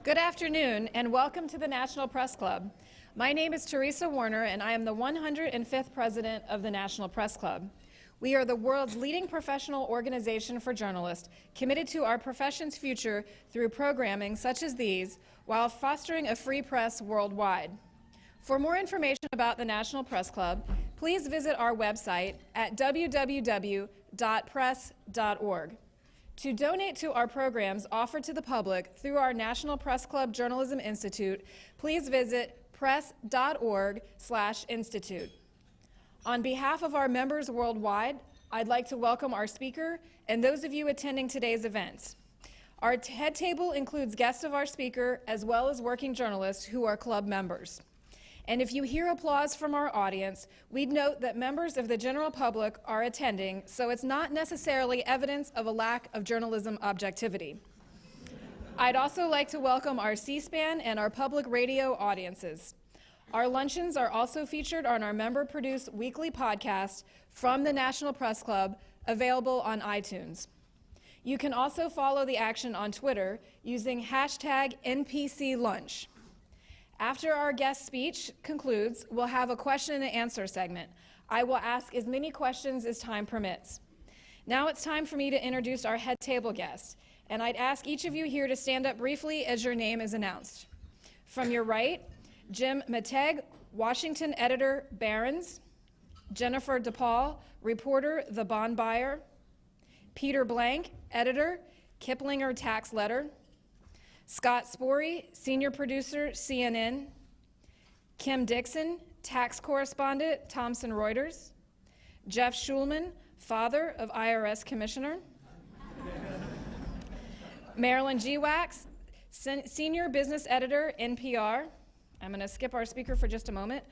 Good afternoon, and welcome to the National Press Club. My name is Teresa Warner, and I am the 105th president of the National Press Club. We are the world's leading professional organization for journalists, committed to our profession's future through programming such as these, while fostering a free press worldwide. For more information about the National Press Club, please visit our website at www.press.org. To donate to our programs offered to the public through our National Press Club Journalism Institute, please visit press.org/institute. On behalf of our members worldwide, I'd like to welcome our speaker and those of you attending today's event. Our head table includes guests of our speaker as well as working journalists who are club members. And if you hear applause from our audience, we'd note that members of the general public are attending, so it's not necessarily evidence of a lack of journalism objectivity. I'd also like to welcome our C-SPAN and our public radio audiences. Our luncheons are also featured on our member-produced weekly podcast from the National Press Club, available on iTunes. You can also follow the action on Twitter using hashtag NPC Lunch. After our guest speech concludes, we'll have a question and answer segment. I will ask as many questions as time permits. Now it's time for me to introduce our head table guests, and I'd ask each of you here to stand up briefly as your name is announced. From your right, Jim Mateg, Washington editor, Barron's; Jennifer DePaul, reporter, The Bond Buyer; Peter Blank, editor, Kiplinger Tax Letter; Scott Spory, senior producer, CNN; Kim Dixon, tax correspondent, Thomson Reuters; Jeff Shulman, father of IRS Commissioner; Marilyn G. Wax, senior business editor, NPR. I'm going to skip our speaker for just a moment.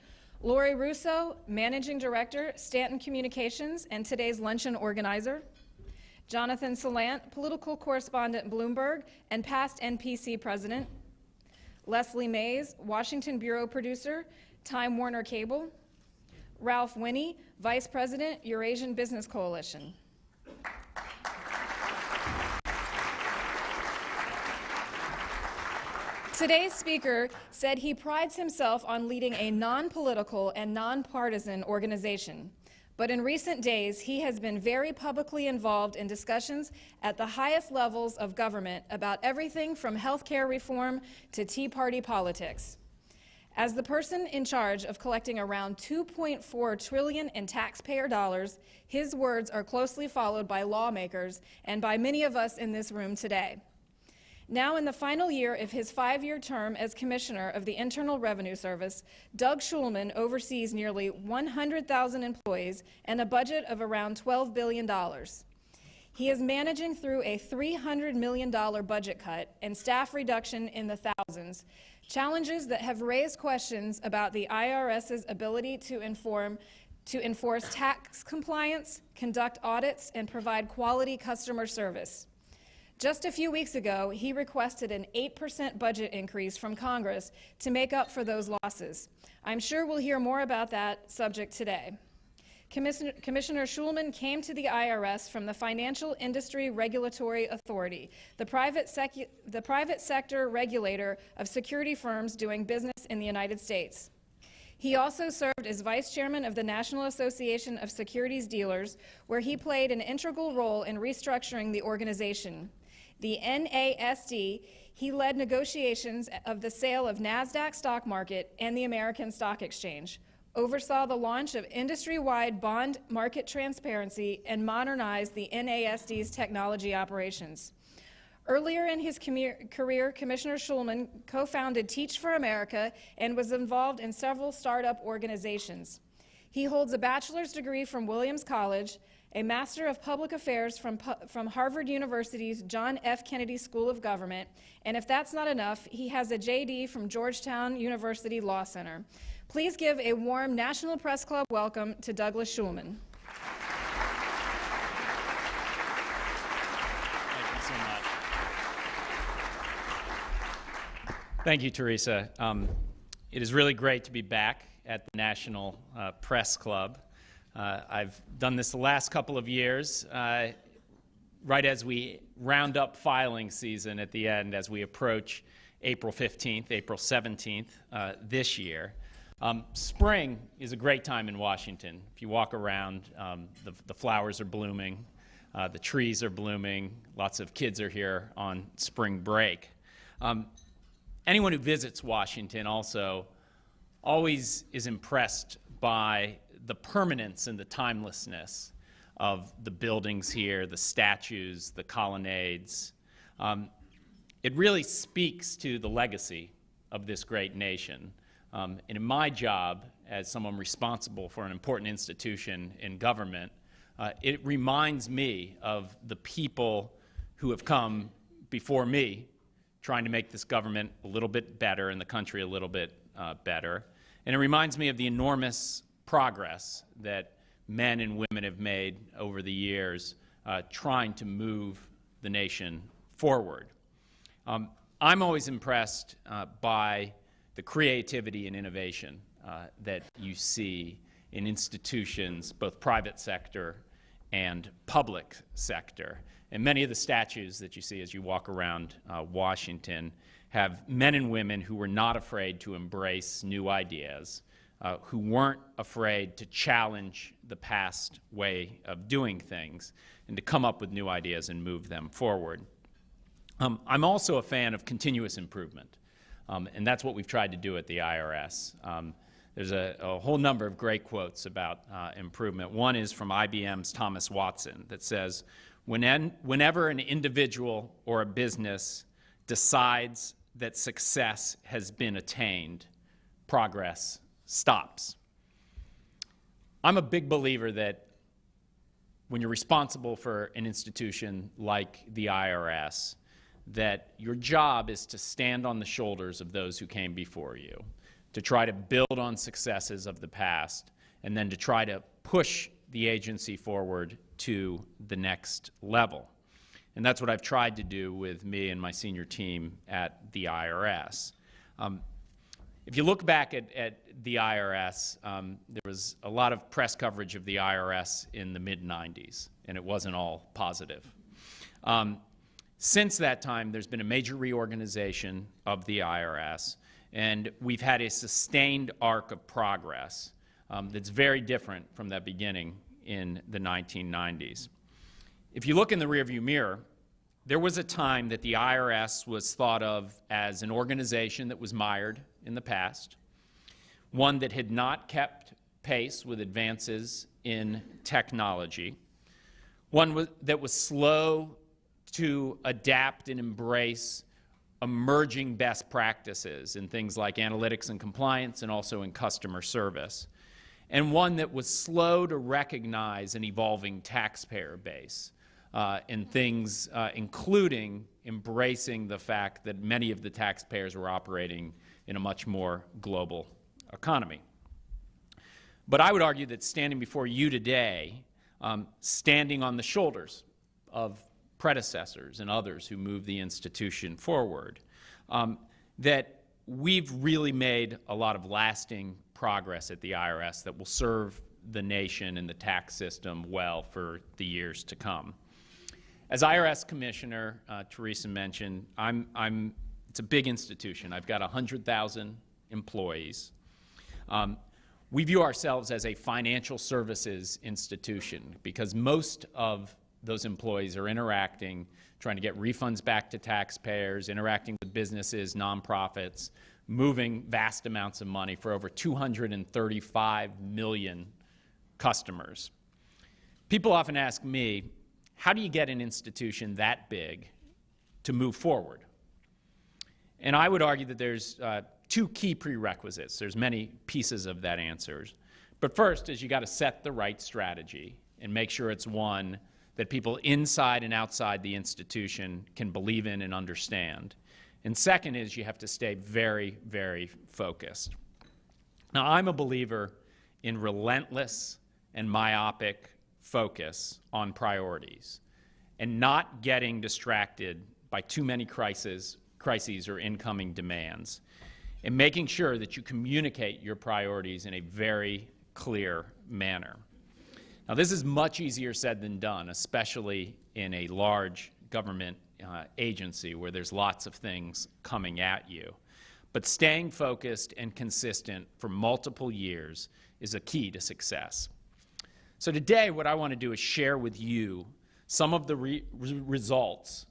Lori Russo, managing director, Stanton Communications, and today's luncheon organizer. Jonathan Salant, political correspondent, Bloomberg, and past NPC president. Leslie Mays, Washington bureau producer, Time Warner Cable. Ralph Winnie, vice president, Eurasian Business Coalition. Today's speaker said he prides himself on leading a non-political and non-partisan organization. But in recent days, he has been very publicly involved in discussions at the highest levels of government about everything from health care reform to Tea Party politics. As the person in charge of collecting around $2.4 trillion in taxpayer dollars, his words are closely followed by lawmakers and by many of us in this room today. Now in the final year of his 5-year term as Commissioner of the Internal Revenue Service, Doug Shulman oversees nearly 100,000 employees and a budget of around $12 billion. He is managing through a $300 million budget cut and staff reduction in the thousands, challenges that have raised questions about the IRS's ability to enforce tax compliance, conduct audits, and provide quality customer service. Just a few weeks ago, he requested an 8% budget increase from Congress to make up for those losses. I'm sure we'll hear more about that subject today. Commissioner Shulman came to the IRS from the Financial Industry Regulatory Authority, the private sector regulator of security firms doing business in the United States. He also served as vice chairman of the National Association of Securities Dealers, where he played an integral role in restructuring the organization. The NASD, he led negotiations of the sale of NASDAQ stock market and the American Stock Exchange, oversaw the launch of industry-wide bond market transparency, and modernized the NASD's technology operations. Earlier in his career, Commissioner Shulman co-founded Teach for America and was involved in several startup organizations. He holds a bachelor's degree from Williams College, a Master of Public Affairs from Harvard University's John F. Kennedy School of Government, and if that's not enough, he has a JD from Georgetown University Law Center. Please give a warm National Press Club welcome to Douglas Shulman. Thank you so much. Thank you, Teresa. It is really great to be back at the National Press Club. I've done this the last couple of years, right as we round up filing season at the end, as we approach April 15th, April 17th this year. Spring is a great time in Washington. If you walk around, the flowers are blooming, the trees are blooming, lots of kids are here on spring break. Anyone who visits Washington also always is impressed by the permanence and the timelessness of the buildings here, the statues, the colonnades. It really speaks to the legacy of this great nation. And in my job, as someone responsible for an important institution in government, it reminds me of the people who have come before me trying to make this government a little bit better and the country a little bit better. And it reminds me of the enormous progress that men and women have made over the years trying to move the nation forward. I'm always impressed by the creativity and innovation that you see in institutions, both private sector and public sector. And many of the statues that you see as you walk around Washington have men and women who were not afraid to embrace new ideas, who weren't afraid to challenge the past way of doing things, and to come up with new ideas and move them forward. I'm also a fan of continuous improvement, and that's what we've tried to do at the IRS. There's a whole number of great quotes about improvement. One is from IBM's Thomas Watson that says, whenever an individual or a business decides that success has been attained, progress stops. I'm a big believer that when you're responsible for an institution like the IRS, that your job is to stand on the shoulders of those who came before you, to try to build on successes of the past, and then to try to push the agency forward to the next level. And that's what I've tried to do with me and my senior team at the IRS. If you look back at the IRS, there was a lot of press coverage of the IRS in the mid-90s, and it wasn't all positive. Since that time, there's been a major reorganization of the IRS, and we've had a sustained arc of progress that's very different from that beginning in the 1990s. If you look in the rearview mirror, there was a time that the IRS was thought of as an organization that was mired in the past, one that had not kept pace with advances in technology, one that was slow to adapt and embrace emerging best practices in things like analytics and compliance and also in customer service, and one that was slow to recognize an evolving taxpayer base in things including embracing the fact that many of the taxpayers were operating in a much more global economy. But I would argue that standing before you today, standing on the shoulders of predecessors and others who moved the institution forward, that we've really made a lot of lasting progress at the IRS that will serve the nation and the tax system well for the years to come. As IRS Commissioner, Teresa mentioned, it's a big institution. I've got 100,000 employees. We view ourselves as a financial services institution because most of those employees are interacting, trying to get refunds back to taxpayers, interacting with businesses, nonprofits, moving vast amounts of money for over 235 million customers. People often ask me, how do you get an institution that big to move forward? And I would argue that there's two key prerequisites. There's many pieces of that answer. But first is you got to set the right strategy and make sure it's one that people inside and outside the institution can believe in and understand. And second is you have to stay very, very focused. Now, I'm a believer in relentless and myopic focus on priorities and not getting distracted by too many crises or incoming demands, and making sure that you communicate your priorities in a very clear manner. Now, this is much easier said than done, especially in a large government agency where there's lots of things coming at you. But staying focused and consistent for multiple years is a key to success. So today, what I want to do is share with you some of the results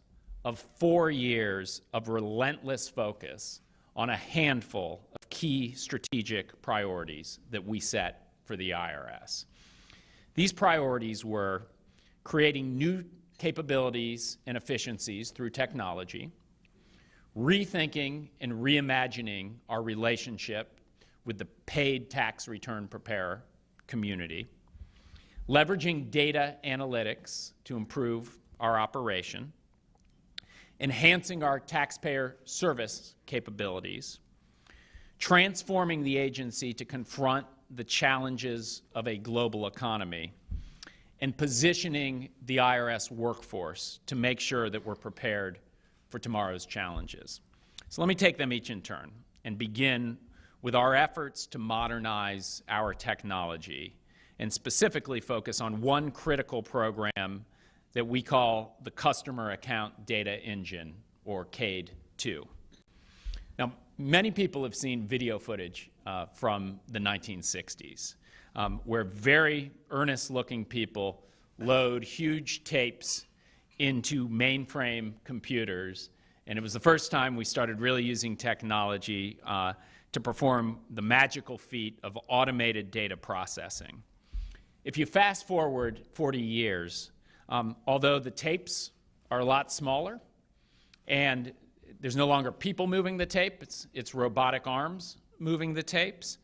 of 4 years of relentless focus on a handful of key strategic priorities that we set for the IRS. These priorities were creating new capabilities and efficiencies through technology, rethinking and reimagining our relationship with the paid tax return preparer community, leveraging data analytics to improve our operation, enhancing our taxpayer service capabilities, transforming the agency to confront the challenges of a global economy, and positioning the IRS workforce to make sure that we're prepared for tomorrow's challenges. So let me take them each in turn and begin with our efforts to modernize our technology and specifically focus on one critical program that we call the Customer Account Data Engine, or CADE-2. Now, many people have seen video footage from the 1960s, where very earnest-looking people load huge tapes into mainframe computers, and it was the first time we started really using technology to perform the magical feat of automated data processing. If you fast forward 40 years, although the tapes are a lot smaller and there's no longer people moving the tape, it's robotic arms moving the tapes,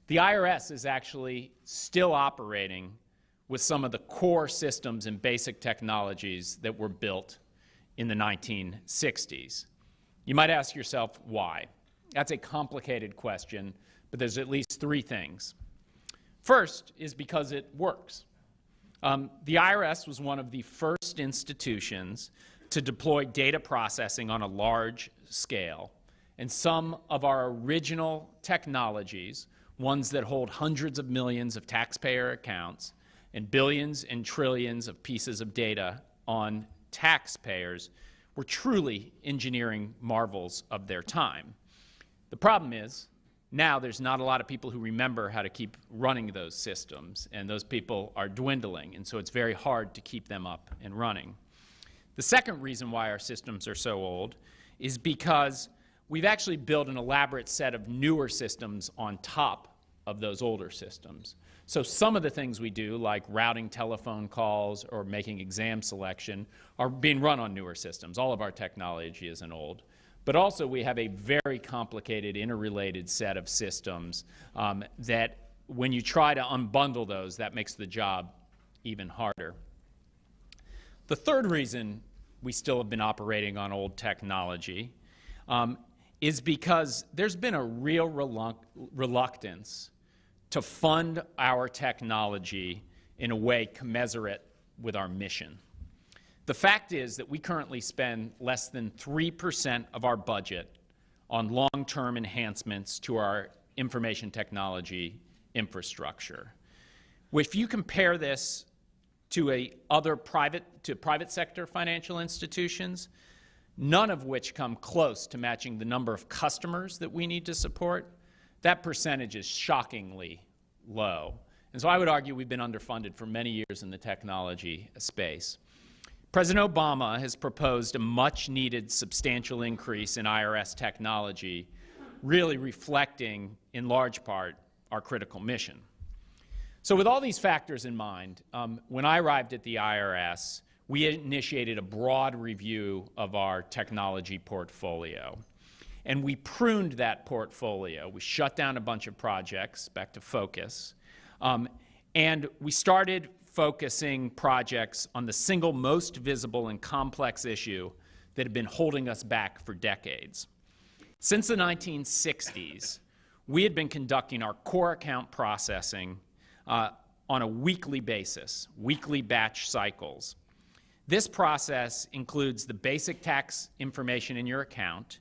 the IRS is actually still operating with some of the core systems and basic technologies that were built in the 1960s. You might ask yourself why. That's a complicated question, but there's at least 3 things. First is because it works. The IRS was one of the first institutions to deploy data processing on a large scale, and some of our original technologies, ones that hold hundreds of millions of taxpayer accounts and billions and trillions of pieces of data on taxpayers, were truly engineering marvels of their time. The problem is, now there's not a lot of people who remember how to keep running those systems, and those people are dwindling, and so it's very hard to keep them up and running. The second reason why our systems are so old is because we've actually built an elaborate set of newer systems on top of those older systems. So some of the things we do, like routing telephone calls or making exam selection, are being run on newer systems. All of our technology isn't old. But also we have a very complicated, interrelated set of systems that when you try to unbundle those, that makes the job even harder. The third reason we still have been operating on old technology is because there's been a real reluctance to fund our technology in a way commensurate with our mission. The fact is that we currently spend less than 3% of our budget on long-term enhancements to our information technology infrastructure. If you compare this to private sector financial institutions, none of which come close to matching the number of customers that we need to support, that percentage is shockingly low. And so I would argue we've been underfunded for many years in the technology space. President Obama has proposed a much-needed substantial increase in IRS technology, really reflecting, in large part, our critical mission. So with all these factors in mind, when I arrived at the IRS, we initiated a broad review of our technology portfolio. And we pruned that portfolio. We shut down a bunch of projects, back to focus, and we started focusing projects on the single most visible and complex issue that had been holding us back for decades. Since the 1960s, we had been conducting our core account processing on a weekly basis, weekly batch cycles. This process includes the basic tax information in your account,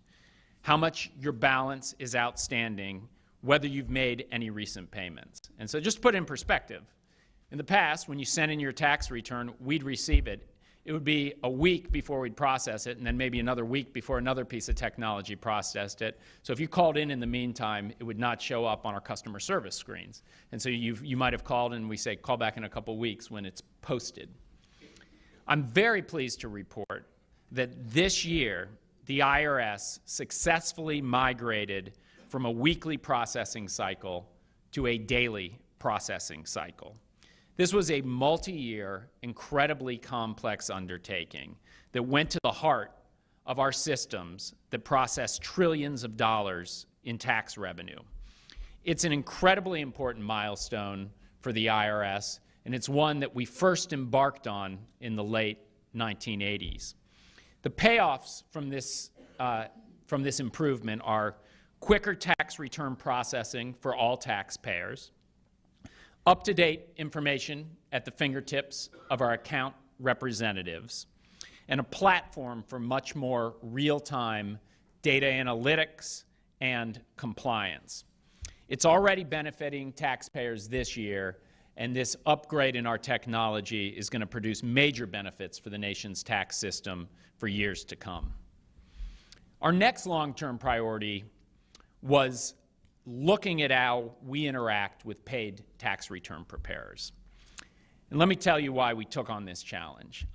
how much your balance is outstanding, whether you've made any recent payments. And so just to put it in perspective, in the past, when you sent in your tax return, we'd receive it. it would be a week before we'd process it, and then maybe another week before another piece of technology processed it. So if you called in the meantime, it would not show up on our customer service screens. And so you might have called, and we say, call back in a couple weeks when it's posted. I'm very pleased to report that this year, the IRS successfully migrated from a weekly processing cycle to a daily processing cycle. This was a multi-year, incredibly complex undertaking that went to the heart of our systems that process trillions of dollars in tax revenue. It's an incredibly important milestone for the IRS, and it's one that we first embarked on in the late 1980s. The payoffs from this improvement are quicker tax return processing for all taxpayers, up-to-date information at the fingertips of our account representatives, and a platform for much more real-time data analytics and compliance. It's already benefiting taxpayers this year, and this upgrade in our technology is going to produce major benefits for the nation's tax system for years to come. Our next long-term priority was looking at how we interact with paid tax return preparers. And let me tell you why we took on this challenge.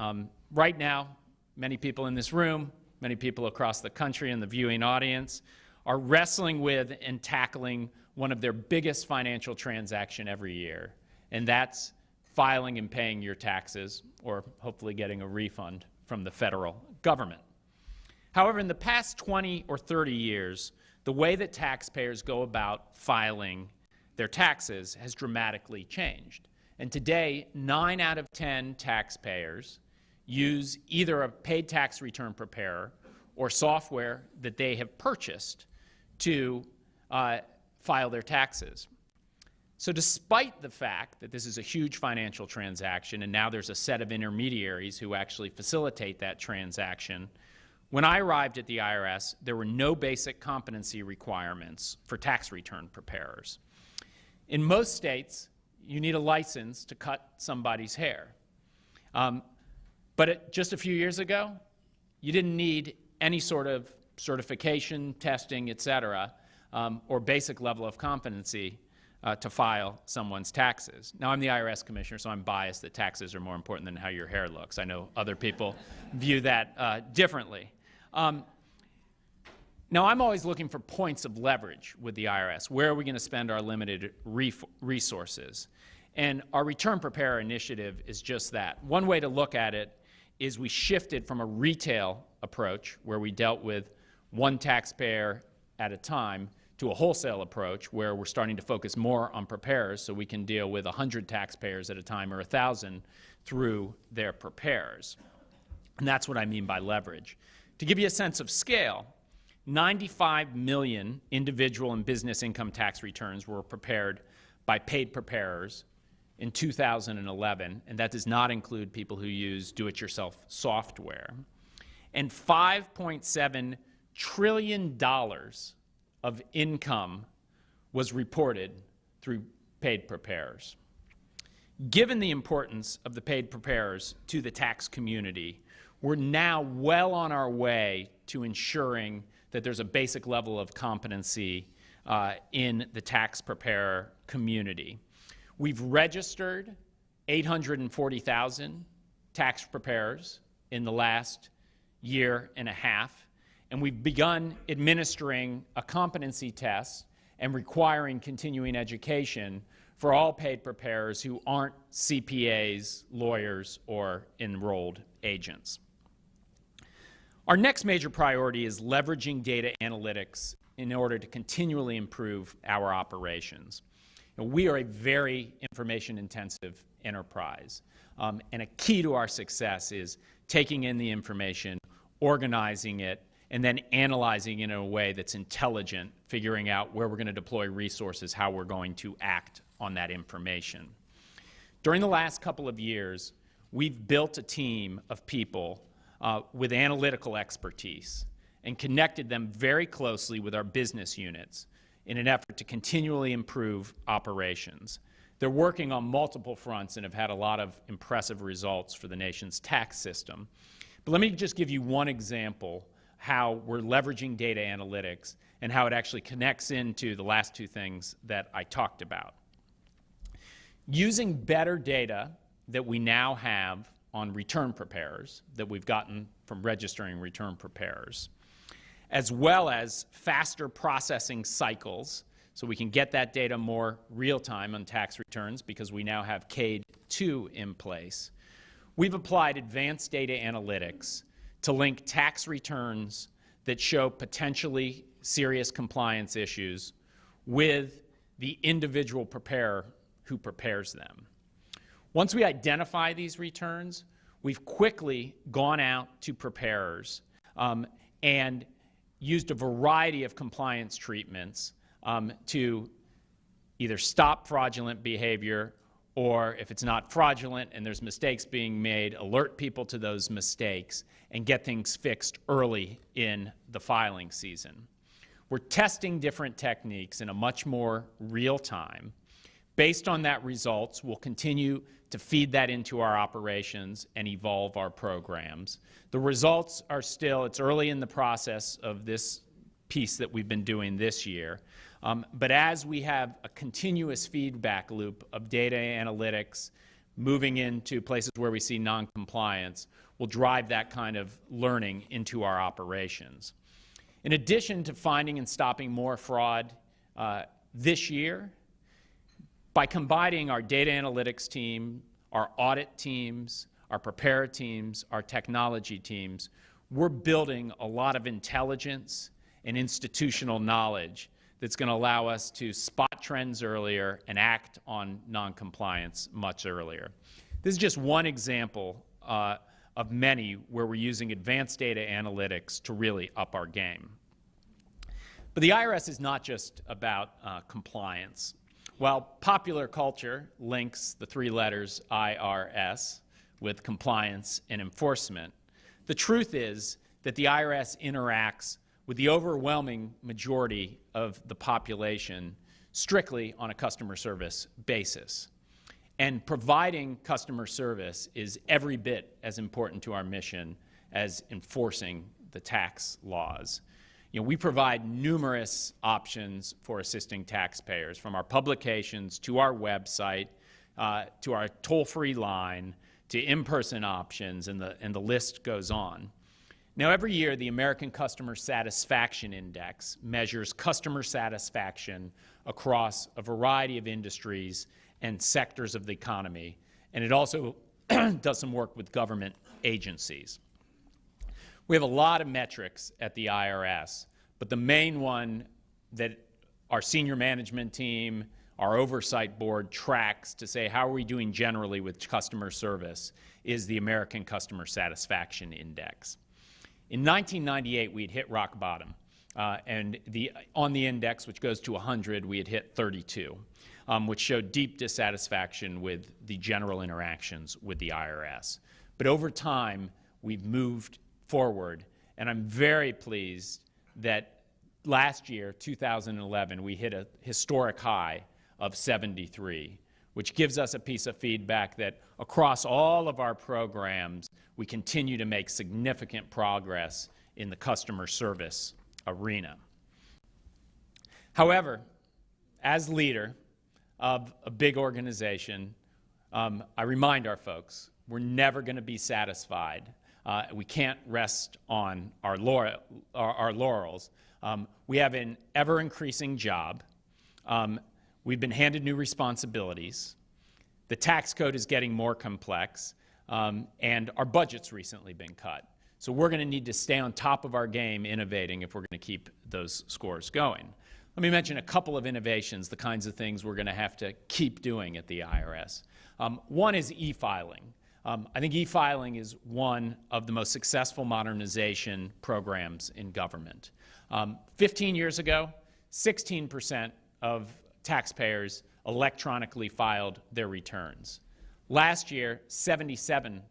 Right now, many people in this room, many people across the country and the viewing audience are wrestling with and tackling one of their biggest financial transactions every year, and that's filing and paying your taxes, or hopefully getting a refund from the federal government. However, in the past 20 or 30 years, the way that taxpayers go about filing their taxes has dramatically changed. And today, 9 out of 10 taxpayers use either a paid tax return preparer or software that they have purchased to file their taxes. So despite the fact that this is a huge financial transaction and now there's a set of intermediaries who actually facilitate that transaction, when I arrived at the IRS, there were no basic competency requirements for tax return preparers. In most states, you need a license to cut somebody's hair. But just a few years ago, you didn't need any sort of certification, testing, et cetera, or basic level of competency to file someone's taxes. Now, I'm the IRS Commissioner, so I'm biased that taxes are more important than how your hair looks. I know other people view that differently. Now, I'm always looking for points of leverage with the IRS. Where are we going to spend our limited resources? And our Return Preparer initiative is just that. One way to look at it is we shifted from a retail approach, where we dealt with one taxpayer at a time, to a wholesale approach where we're starting to focus more on preparers so we can deal with 100 taxpayers at a time or 1,000 through their preparers. And that's what I mean by leverage. To give you a sense of scale, 95 million individual and business income tax returns were prepared by paid preparers in 2011, and that does not include people who use do-it-yourself software. And $5.7 trillion of income was reported through paid preparers. Given the importance of the paid preparers to the tax community, we're now well on our way to ensuring that there's a basic level of competency in the tax preparer community. We've registered 840,000 tax preparers in the last year and a half, and we've begun administering a competency test and requiring continuing education for all paid preparers who aren't CPAs, lawyers, or enrolled agents. Our next major priority is leveraging data analytics in order to continually improve our operations. We are a very information-intensive enterprise, and a key to our success is taking in the information, organizing it, and then analyzing it in a way that's intelligent, figuring out where we're going to deploy resources, how we're going to act on that information. During the last couple of years, we've built a team of people with analytical expertise and connected them very closely with our business units in an effort to continually improve operations. They're working on multiple fronts and have had a lot of impressive results for the nation's tax system. But let me just give you one example how we're leveraging data analytics and how it actually connects into the last two things that I talked about. Using better data that we now have on return preparers that we've gotten from registering return preparers, as well as faster processing cycles, so we can get that data more real-time on tax returns because we now have CADE 2 in place. We've applied advanced data analytics to link tax returns that show potentially serious compliance issues with the individual preparer who prepares them. Once we identify these returns, we've quickly gone out to preparers and used a variety of compliance treatments to either stop fraudulent behavior, or if it's not fraudulent and there's mistakes being made, alert people to those mistakes and get things fixed early in the filing season. We're testing different techniques in a much more real time. Based on that results, we'll continue to feed that into our operations and evolve our programs. The results are still, it's early in the process of this piece that we've been doing this year. But as we have a continuous feedback loop of data analytics moving into places where we see non-compliance, we'll drive that kind of learning into our operations. In addition to finding and stopping more fraud this year, by combining our data analytics team, our audit teams, our preparer teams, our technology teams, we're building a lot of intelligence and institutional knowledge that's going to allow us to spot trends earlier and act on noncompliance much earlier. This is just one example of many where we're using advanced data analytics to really up our game. But the IRS is not just about compliance. While popular culture links the three letters IRS with compliance and enforcement, the truth is that the IRS interacts with the overwhelming majority of the population strictly on a customer service basis. And providing customer service is every bit as important to our mission as enforcing the tax laws. You know, we provide numerous options for assisting taxpayers, from our publications to our website, to our toll-free line, to in-person options, and the list goes on. Now, every year, the American Customer Satisfaction Index measures customer satisfaction across a variety of industries and sectors of the economy, and it also does some work with government agencies. We have a lot of metrics at the IRS, but the main one that our senior management team, our oversight board tracks to say how are we doing generally with customer service is the American Customer Satisfaction Index. In 1998, we had hit rock bottom, and on the index, which goes to 100, we had hit 32, which showed deep dissatisfaction with the general interactions with the IRS. But over time, we've moved forward, and I'm very pleased that last year, 2011, we hit a historic high of 73, which gives us a piece of feedback that across all of our programs, we continue to make significant progress in the customer service arena. However, as leader of a big organization, I remind our folks, we're never going to be satisfied. We can't rest on our laurels. We have an ever-increasing job. We've been handed new responsibilities. The tax code is getting more complex, and our budget's recently been cut. So we're going to need to stay on top of our game innovating if we're going to keep those scores going. Let me mention a couple of innovations, the kinds of things we're going to have to keep doing at the IRS. One is e-filing. I think e-filing is one of the most successful modernization programs in government. 15 years ago, 16% of taxpayers electronically filed their returns. Last year, 77%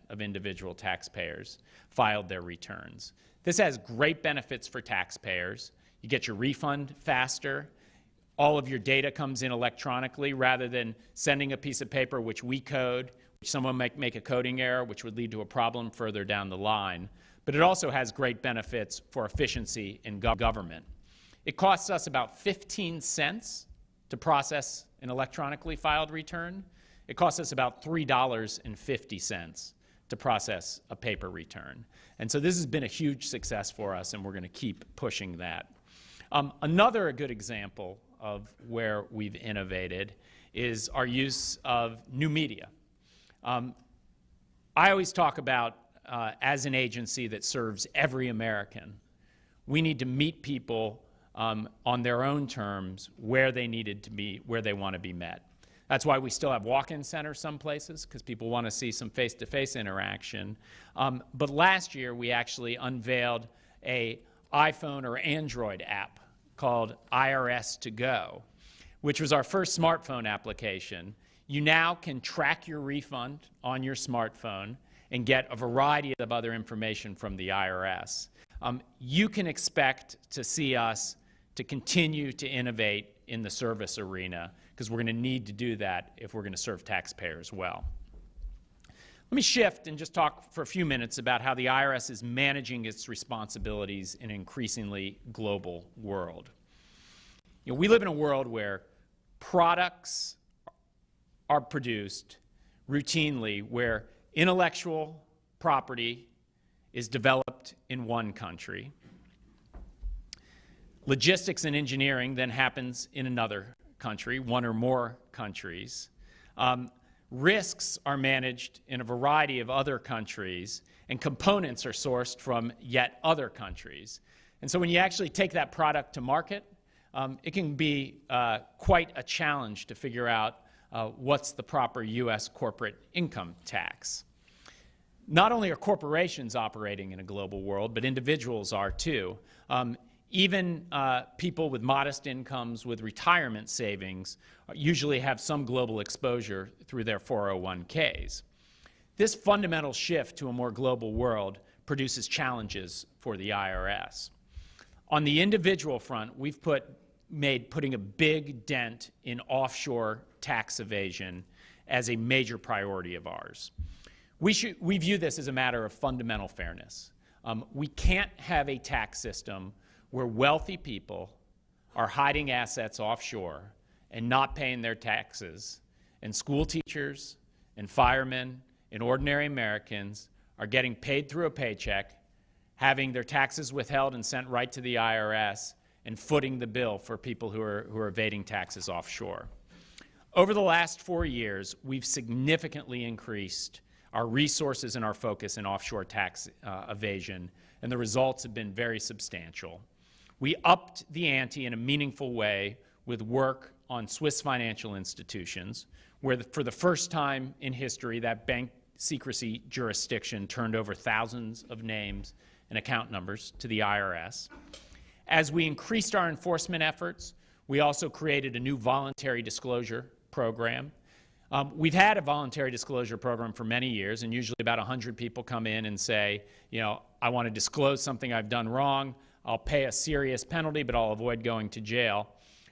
of individual taxpayers filed their returns. This has great benefits for taxpayers. You get your refund faster. All of your data comes in electronically rather than sending a piece of paper which we code, which someone might make a coding error, which would lead to a problem further down the line. But it also has great benefits for efficiency in government. It costs us about 15 cents to process an electronically filed return. It costs us about $3.50 to process a paper return. And so this has been a huge success for us, and we're going to keep pushing that. Another good example of where we've innovated is our use of new media. I always talk about, as an agency that serves every American, we need to meet people on their own terms where they needed to be, where they want to be met. That's why we still have walk-in centers some places, because people want to see some face-to-face interaction. But last year, we actually unveiled an iPhone or Android app called IRS To Go, which was our first smartphone application. You now can track your refund on your smartphone and get a variety of other information from the IRS. You can expect to see us to continue to innovate in the service arena, because we're going to need to do that if we're going to serve taxpayers well. Let me shift and just talk for a few minutes about how the IRS is managing its responsibilities in an increasingly global world. You know, we live in a world where products are produced routinely, where intellectual property is developed in one country. Logistics and engineering then happens in another country, one or more countries. Risks are managed in a variety of other countries, and components are sourced from yet other countries. And so when you actually take that product to market, it can be quite a challenge to figure out what's the proper U.S. corporate income tax. Not only are corporations operating in a global world, but individuals are too. Even people with modest incomes with retirement savings usually have some global exposure through their 401ks. This fundamental shift to a more global world produces challenges for the IRS. On the individual front, we've made putting a big dent in offshore tax evasion as a major priority of ours. We view this as a matter of fundamental fairness. We can't have a tax system where wealthy people are hiding assets offshore and not paying their taxes, and school teachers and firemen and ordinary Americans are getting paid through a paycheck, having their taxes withheld and sent right to the IRS, and footing the bill for people who are evading taxes offshore. Over the last 4 years, we've significantly increased our resources and our focus in offshore tax evasion, and the results have been very substantial. We upped the ante in a meaningful way with work on Swiss financial institutions, where for the first time in history, that bank secrecy jurisdiction turned over thousands of names and account numbers to the IRS. As we increased our enforcement efforts, we also created a new voluntary disclosure program. We've had a voluntary disclosure program for many years, and usually about 100 people come in and say, you know, I want to disclose something I've done wrong. I'll pay a serious penalty, but I'll avoid going to jail.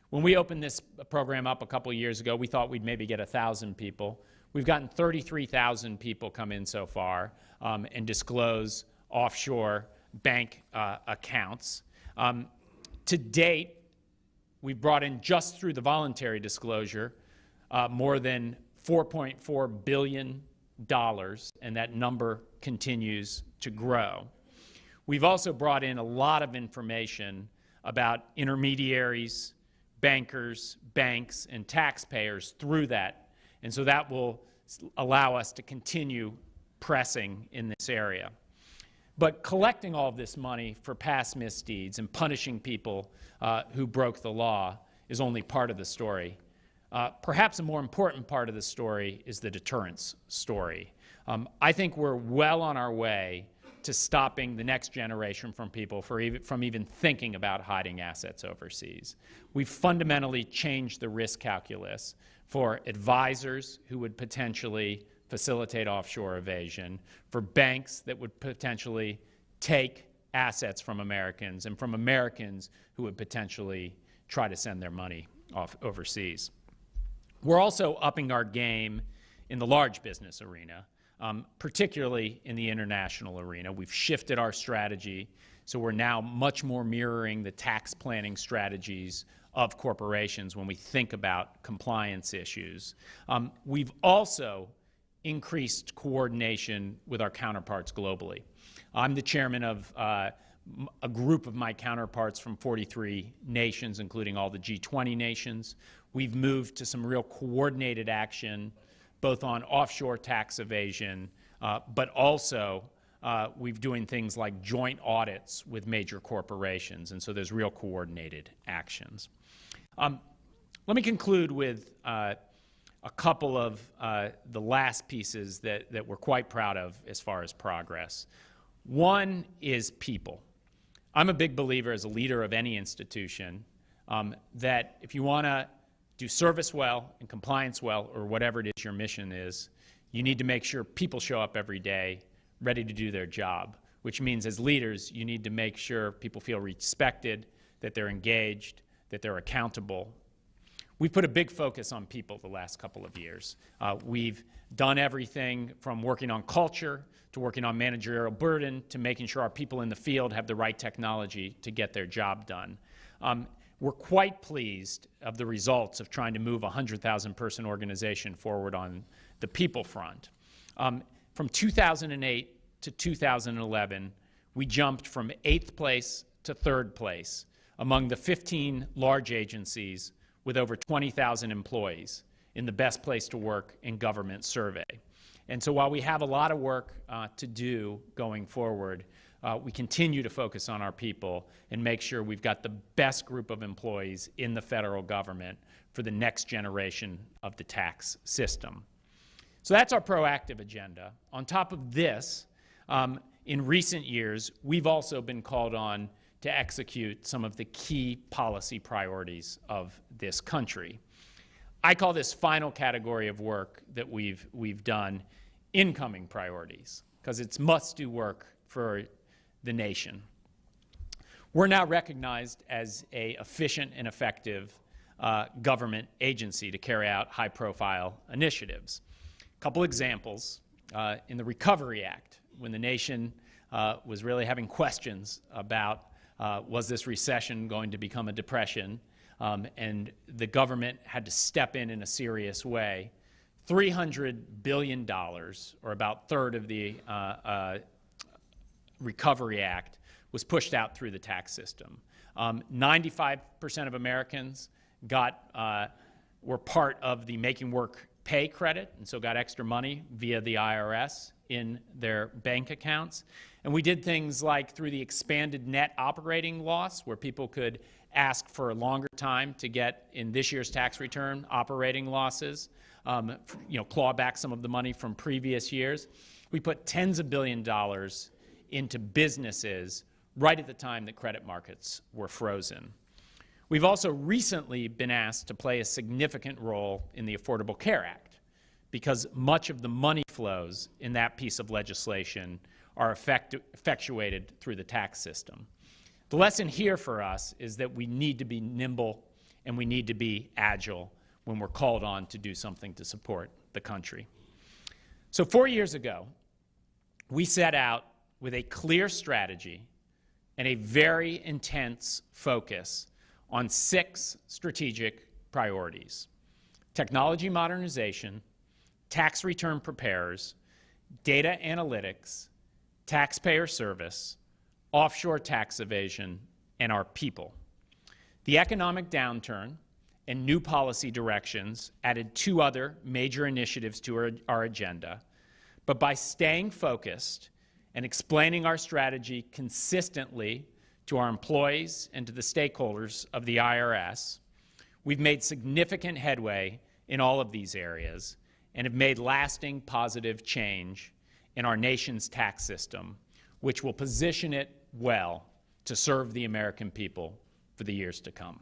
When we opened this program up a couple of years ago, we thought we'd maybe get 1,000 people. We've gotten 33,000 people come in so far and disclose offshore bank accounts. To date, we've brought in, just through the voluntary disclosure, more than $4.4 billion, and that number continues to grow. We've also brought in a lot of information about intermediaries, bankers, banks, and taxpayers through that, and so that will allow us to continue pressing in this area. But collecting all of this money for past misdeeds and punishing people who broke the law is only part of the story. Perhaps a more important part of the story is the deterrence story. I think we're well on our way to stopping the next generation from people from even thinking about hiding assets overseas. We've fundamentally changed the risk calculus for advisors who would potentially facilitate offshore evasion, for banks that would potentially take assets from Americans, and from Americans who would potentially try to send their money overseas. We're also upping our game in the large business arena, particularly in the international arena. We've shifted our strategy, so we're now much more mirroring the tax planning strategies of corporations when we think about compliance issues. We've also increased coordination with our counterparts globally. I'm the chairman of a group of my counterparts from 43 nations, including all the G20 nations. We've moved to some real coordinated action, both on offshore tax evasion, but also we've doing things like joint audits with major corporations, and so there's real coordinated actions. Let me conclude with a couple of the last pieces that we're quite proud of as far as progress. One is people. I'm a big believer as a leader of any institution that if you want to do service well and compliance well, or whatever it is your mission is, you need to make sure people show up every day ready to do their job, which means as leaders, you need to make sure people feel respected, that they're engaged, that they're accountable. We've put a big focus on people the last couple of years. We've done everything from working on culture to working on managerial burden to making sure our people in the field have the right technology to get their job done. We're quite pleased of the results of trying to move a 100,000 person organization forward on the people front. From 2008 to 2011, we jumped from 8th place to 3rd place among the 15 large agencies with over 20,000 employees in the best place to work in government survey. And so while we have a lot of work to do going forward, we continue to focus on our people and make sure we've got the best group of employees in the federal government for the next generation of the tax system. So that's our proactive agenda. On top of this, in recent years, we've also been called on to execute some of the key policy priorities of this country. I call this final category of work that we've done incoming priorities, because it's must-do work for the nation. We're now recognized as an efficient and effective government agency to carry out high-profile initiatives. A couple examples. In the Recovery Act, when the nation was really having questions about was this recession going to become a depression, and the government had to step in a serious way, $300 billion, or about a third of the Recovery Act, was pushed out through the tax system. 95% of Americans were part of the Making Work Pay credit, and so got extra money via the IRS in their bank accounts. And we did things like through the expanded net operating loss, where people could ask for a longer time to get in this year's tax return operating losses, claw back some of the money from previous years. We put tens of billions of dollars into businesses right at the time that credit markets were frozen. We've also recently been asked to play a significant role in the Affordable Care Act, because much of the money flows in that piece of legislation are effectuated through the tax system. The lesson here for us is that we need to be nimble and we need to be agile when we're called on to do something to support the country. So 4 years ago, we set out with a clear strategy and a very intense focus on 6 strategic priorities: technology modernization, tax return preparers, data analytics, taxpayer service, offshore tax evasion, and our people. The economic downturn and new policy directions added 2 other major initiatives to our agenda, but by staying focused and explaining our strategy consistently to our employees and to the stakeholders of the IRS, we've made significant headway in all of these areas and have made lasting positive change in our nation's tax system, which will position it well to serve the American people for the years to come.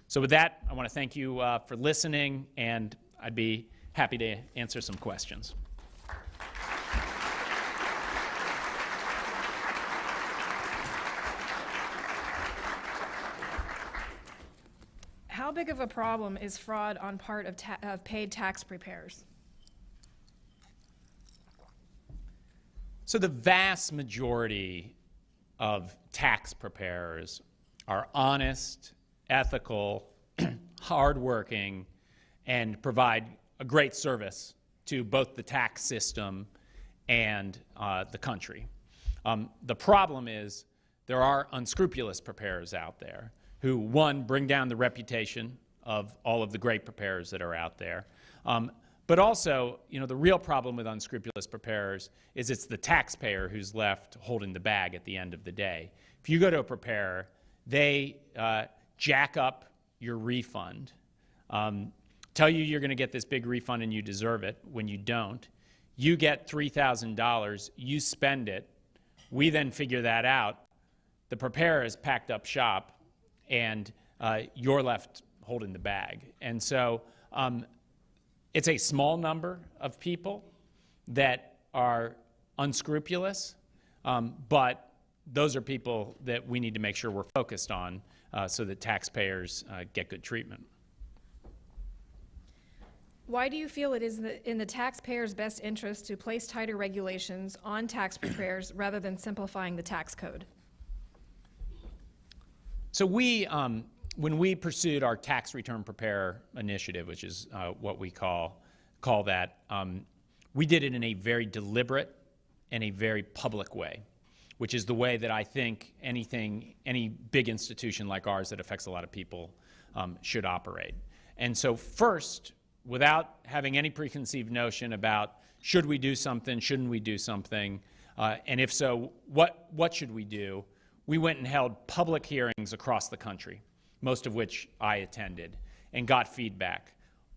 So with that, I want to thank you for listening, and I'd be happy to answer some questions. How how big of a problem is fraud on part of paid tax preparers? So the vast majority of tax preparers are honest, ethical, hardworking, and provide a great service to both the tax system and the country. The problem is there are unscrupulous preparers out there who, one, bring down the reputation of all of the great preparers that are out there. But also, the real problem with unscrupulous preparers is it's the taxpayer who's left holding the bag at the end of the day. If you go to a preparer, they jack up your refund, tell you you're going to get this big refund and you deserve it when you don't. You get $3,000, you spend it, we then figure that out. The preparer has packed up shop, and you're left holding the bag. And so it's a small number of people that are unscrupulous, but those are people that we need to make sure we're focused on so that taxpayers get good treatment. Why do you feel it is in the taxpayer's best interest to place tighter regulations on tax preparers rather than simplifying the tax code? So when we pursued our tax return preparer initiative, which is what we call that, we did it in a very deliberate and a very public way, which is the way that I think any big institution like ours that affects a lot of people should operate. And so first, without having any preconceived notion about should we do something, shouldn't we do something, and if so, what should we do, we went and held public hearings across the country, most of which I attended, and got feedback.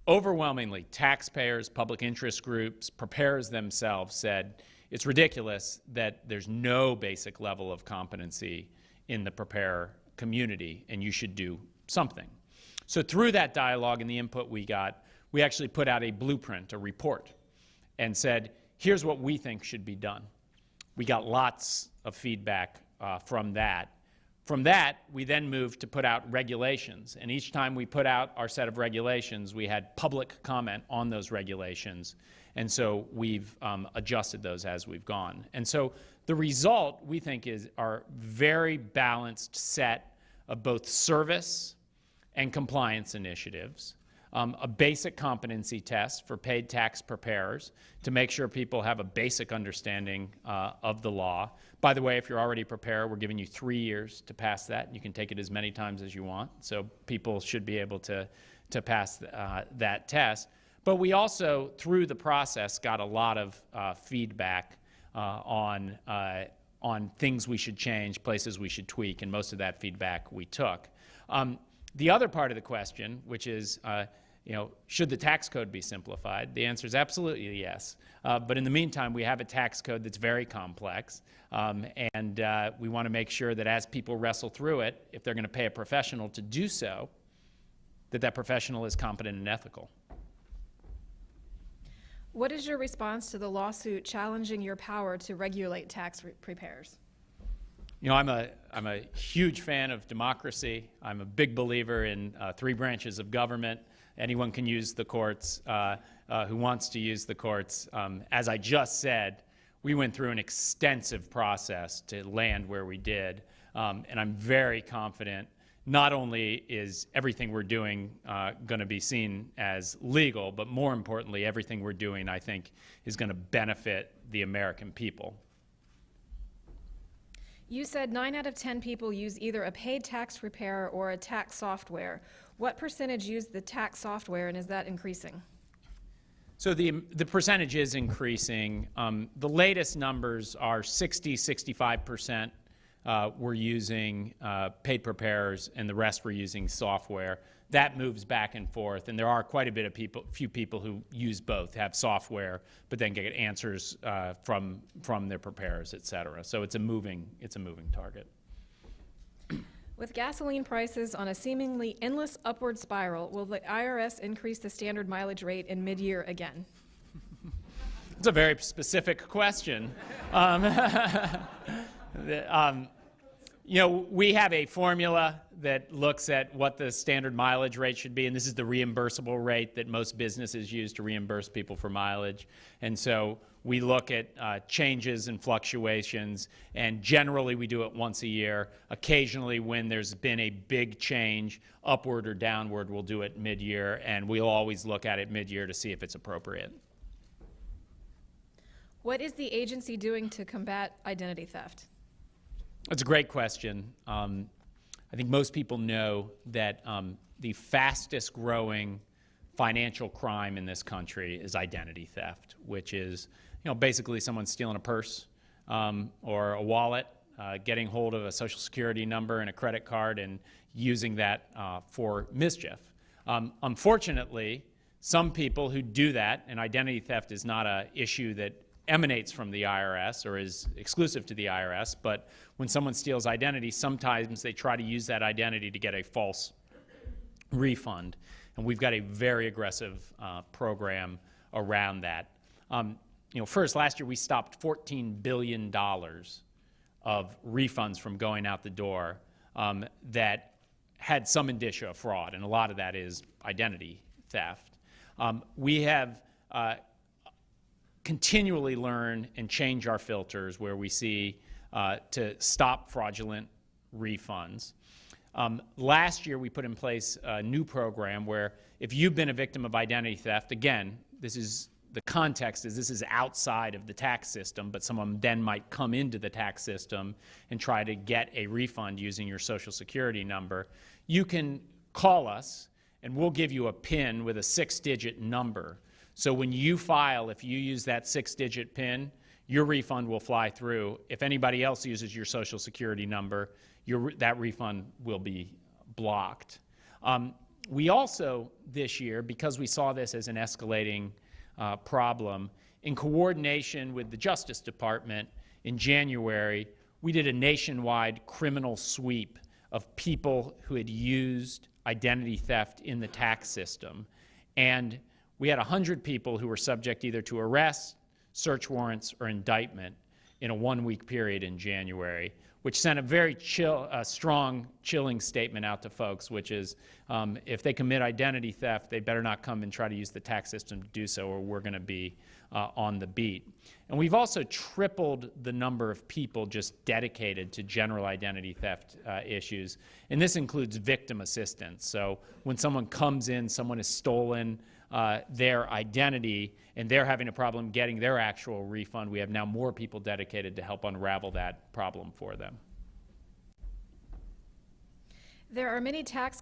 Overwhelmingly, taxpayers, public interest groups, preparers themselves said it's ridiculous that there's no basic level of competency in the preparer community, and you should do something. So through that dialogue and the input we got, we actually put out a blueprint, a report, and said, here's what we think should be done. We got lots of feedback from that. From that, we then moved to put out regulations, and each time we put out our set of regulations, we had public comment on those regulations, and so we've adjusted those as we've gone. And so the result, we think, is our very balanced set of both service and compliance initiatives, a basic competency test for paid tax preparers to make sure people have a basic understanding of the law. By the way, if you're already a preparer, we're giving you 3 years to pass that. You can take it as many times as you want, so people should be able to pass that test. But we also, through the process, got a lot of feedback on things we should change, places we should tweak, and most of that feedback we took. The other part of the question, which is, should the tax code be simplified? The answer is absolutely yes. But in the meantime, we have a tax code that's very complex, and we want to make sure that as people wrestle through it, if they're going to pay a professional to do so, that professional is competent and ethical. What is your response to the lawsuit challenging your power to regulate tax preparers? I'm a huge fan of democracy. I'm a big believer in 3 branches of government. Anyone can use the courts who wants to use the courts. As I just said, we went through an extensive process to land where we did, and I'm very confident not only is everything we're doing going to be seen as legal, but more importantly, everything we're doing, I think, is going to benefit the American people. You said 9 out of 10 people use either a paid tax preparer or a tax software. What percentage use the tax software, and is that increasing? So the percentage is increasing. The latest numbers are 65% were using paid preparers, and the rest were using software. That moves back and forth, and there are quite a bit of few people who use both, have software, but then get answers from their preparers, et cetera. So it's a moving target. With gasoline prices on a seemingly endless upward spiral, will the IRS increase the standard mileage rate in mid-year again? It's a very specific question. We have a formula that looks at what the standard mileage rate should be, and this is the reimbursable rate that most businesses use to reimburse people for mileage. And so we look at changes and fluctuations, and generally we do it once a year. Occasionally, when there's been a big change, upward or downward, we'll do it mid-year, and we'll always look at it mid-year to see if it's appropriate. What is the agency doing to combat identity theft? That's a great question. I think most people know that the fastest growing financial crime in this country is identity theft, which is, basically someone stealing a purse or a wallet, getting hold of a social security number and a credit card and using that for mischief. Unfortunately, some people who do that, and identity theft is not an issue that emanates from the IRS or is exclusive to the IRS, but when someone steals identity, sometimes they try to use that identity to get a false refund. And we've got a very aggressive program around that. First, last year we stopped $14 billion of refunds from going out the door that had some indicia of fraud, and a lot of that is identity theft. We have continually learn and change our filters where we see to stop fraudulent refunds. Last year we put in place a new program where if you've been a victim of identity theft, again, the context is this is outside of the tax system, but someone then might come into the tax system and try to get a refund using your social security number. You can call us and we'll give you a PIN with a 6-digit number. So when you file, if you use that 6-digit PIN, your refund will fly through. If anybody else uses your social security number, that refund will be blocked. We also, this year, because we saw this as an escalating problem, in coordination with the Justice Department in January, we did a nationwide criminal sweep of people who had used identity theft in the tax system. And we had 100 people who were subject either to arrest, search warrants, or indictment in a 1-week period in January, which sent a very strong, chilling statement out to folks, which is if they commit identity theft, they better not come and try to use the tax system to do so, or we're going to be on the beat. And we've also tripled the number of people just dedicated to general identity theft issues, and this includes victim assistance. So when someone comes in, someone has stolen their identity, and they're having a problem getting their actual refund, we have now more people dedicated to help unravel that problem for them. There are many tax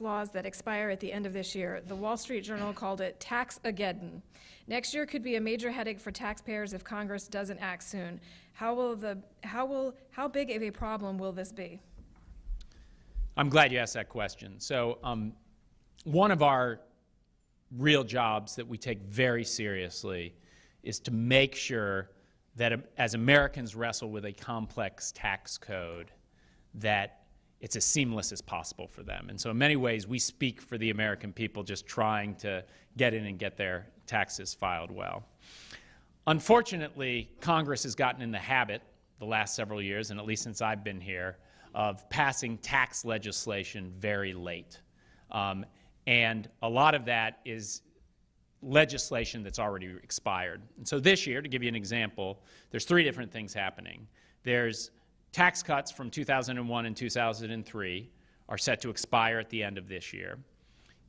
laws that expire at the end of this year. The Wall Street Journal called it Tax-ageddon. Next year could be a major headache for taxpayers if Congress doesn't act soon. How big of a problem will this be? I'm glad you asked that question. So one of our real jobs that we take very seriously is to make sure that as Americans wrestle with a complex tax code, that it's as seamless as possible for them. And so in many ways, we speak for the American people just trying to get in and get their taxes filed well. Unfortunately, Congress has gotten in the habit the last several years, and at least since I've been here, of passing tax legislation very late. And a lot of that is legislation that's already expired. And so this year, to give you an example, there's 3 different things happening. There's tax cuts from 2001 and 2003 are set to expire at the end of this year.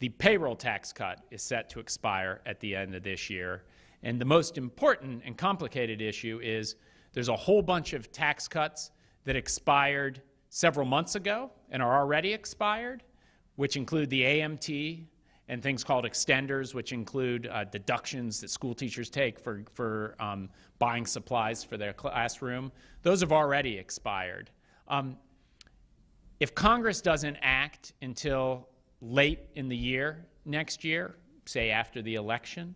The payroll tax cut is set to expire at the end of this year. And the most important and complicated issue is there's a whole bunch of tax cuts that expired several months ago and are already expired, which include the AMT and things called extenders, which include deductions that school teachers take for buying supplies for their classroom. Those have already expired. If Congress doesn't act until late in the year next year, say after the election,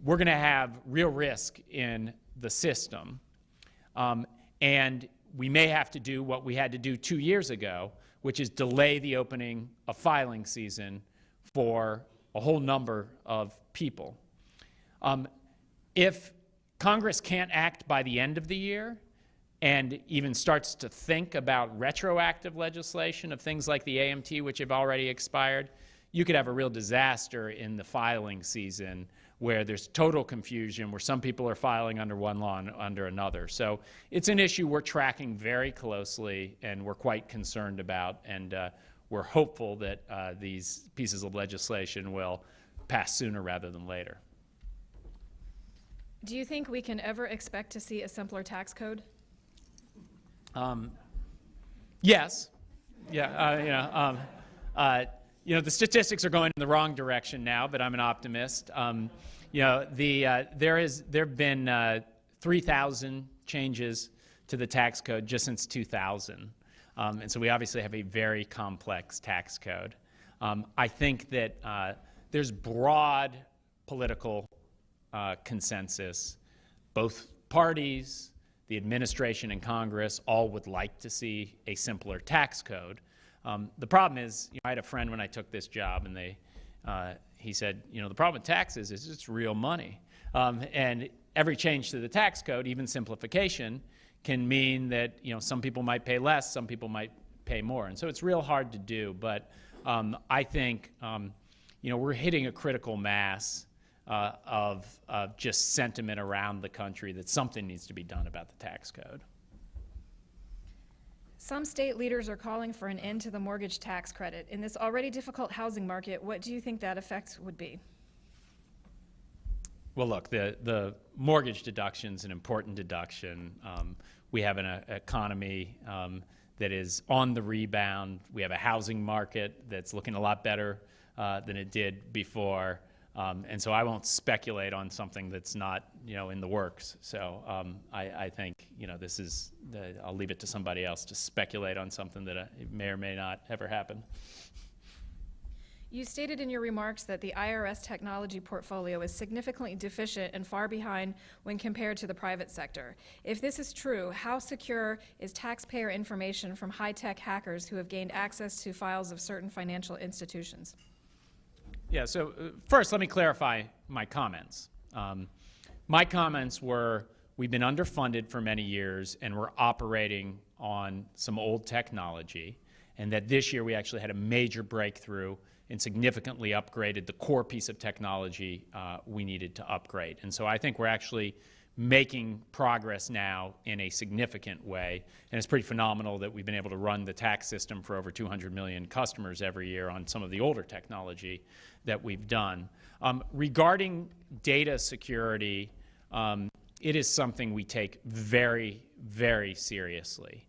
we're going to have real risk in the system. And we may have to do what we had to do 2 years ago, which is delay the opening of filing season for a whole number of people. If Congress can't act by the end of the year, and even starts to think about retroactive legislation of things like the AMT, which have already expired, you could have a real disaster in the filing season where there's total confusion, where some people are filing under one law and under another. So it's an issue we're tracking very closely and we're quite concerned about, and we're hopeful that these pieces of legislation will pass sooner rather than later. Do you think we can ever expect to see a simpler tax code? Yes. Yeah. The statistics are going in the wrong direction now, but I'm an optimist. There have been 3,000 changes to the tax code just since 2000, and so we obviously have a very complex tax code. I think that there's broad political consensus. Both parties, the administration and Congress, all would like to see a simpler tax code. The problem is, I had a friend when I took this job, and he said, the problem with taxes is it's real money. And every change to the tax code, even simplification, can mean that some people might pay less, some people might pay more. And so it's real hard to do. But I think we're hitting a critical mass of just sentiment around the country that something needs to be done about the tax code. Some state leaders are calling for an end to the mortgage tax credit. In this already difficult housing market, what do you think that effect would be? Well, look, the mortgage deduction is an important deduction. We have an economy that is on the rebound. We have a housing market that's looking a lot better than it did before. And so I won't speculate on something that's not, in the works. So I think, I'll leave it to somebody else to speculate on something that may or may not ever happen. You stated in your remarks that the IRS technology portfolio is significantly deficient and far behind when compared to the private sector. If this is true, how secure is taxpayer information from high-tech hackers who have gained access to files of certain financial institutions? Yeah, so first let me clarify my comments. My comments were, we've been underfunded for many years and we're operating on some old technology, and that this year we actually had a major breakthrough and significantly upgraded the core piece of technology we needed to upgrade. And so I think we're actually making progress now in a significant way, and it's pretty phenomenal that we've been able to run the tax system for over 200 million customers every year on some of the older technology that we've done. Regarding data security, it is something we take very, very seriously.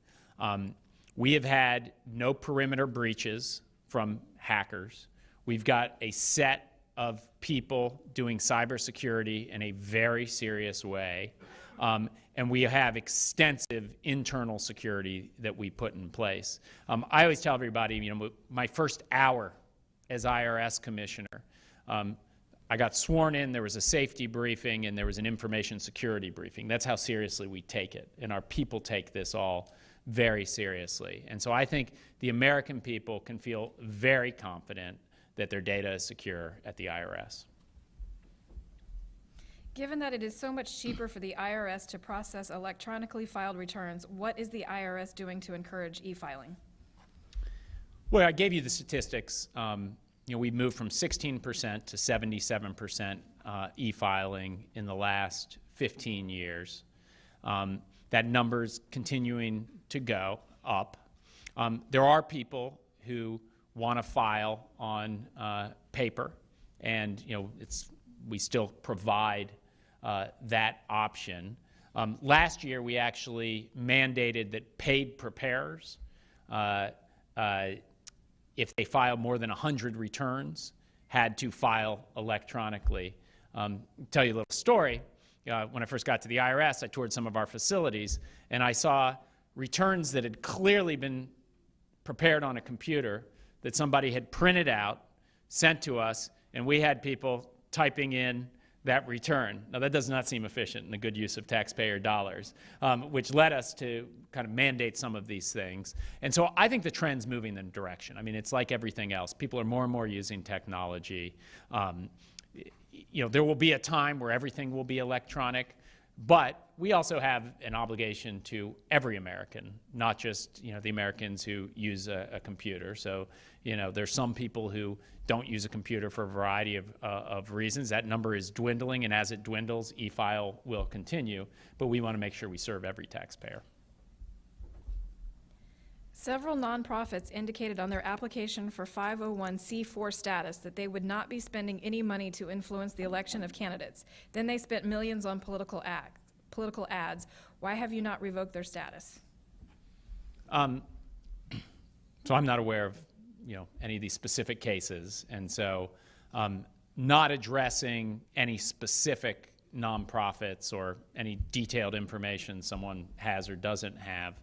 We have had no perimeter breaches from hackers. We've got a set of people doing cybersecurity in a very serious way. And we have extensive internal security that we put in place. I always tell everybody, my first hour as IRS Commissioner, I got sworn in, there was a safety briefing, and there was an information security briefing. That's how seriously we take it. And our people take this all very seriously. And so I think the American people can feel very confident that their data is secure at the IRS. Given that it is so much cheaper for the IRS to process electronically filed returns, what is the IRS doing to encourage e-filing? Well, I gave you the statistics. We moved from 16% to 77% e-filing in the last 15 years. That number's continuing to go up. There are people who want to file on paper, and we still provide that option. Last year, we actually mandated that paid preparers, if they file more than 100 returns, had to file electronically. Tell you a little story. When I first got to the IRS, I toured some of our facilities, and I saw returns that had clearly been prepared on a computer that somebody had printed out, sent to us, and we had people typing in that return. Now, that does not seem efficient and a good use of taxpayer dollars, which led us to kind of mandate some of these things. And so I think the trend's moving in the direction. I mean, it's like everything else. People are more and more using technology. There will be a time where everything will be electronic, but we also have an obligation to every American, not just the Americans who use a computer. So there's some people who don't use a computer for a variety of reasons. That number is dwindling, and as it dwindles, e-file will continue. But we want to make sure we serve every taxpayer. Several nonprofits indicated on their application for 501c4 status that they would not be spending any money to influence the election of candidates. Then they spent millions on political ads. Why have you not revoked their status? So I'm not aware of any of these specific cases, and so not addressing any specific nonprofits or any detailed information someone has or doesn't have.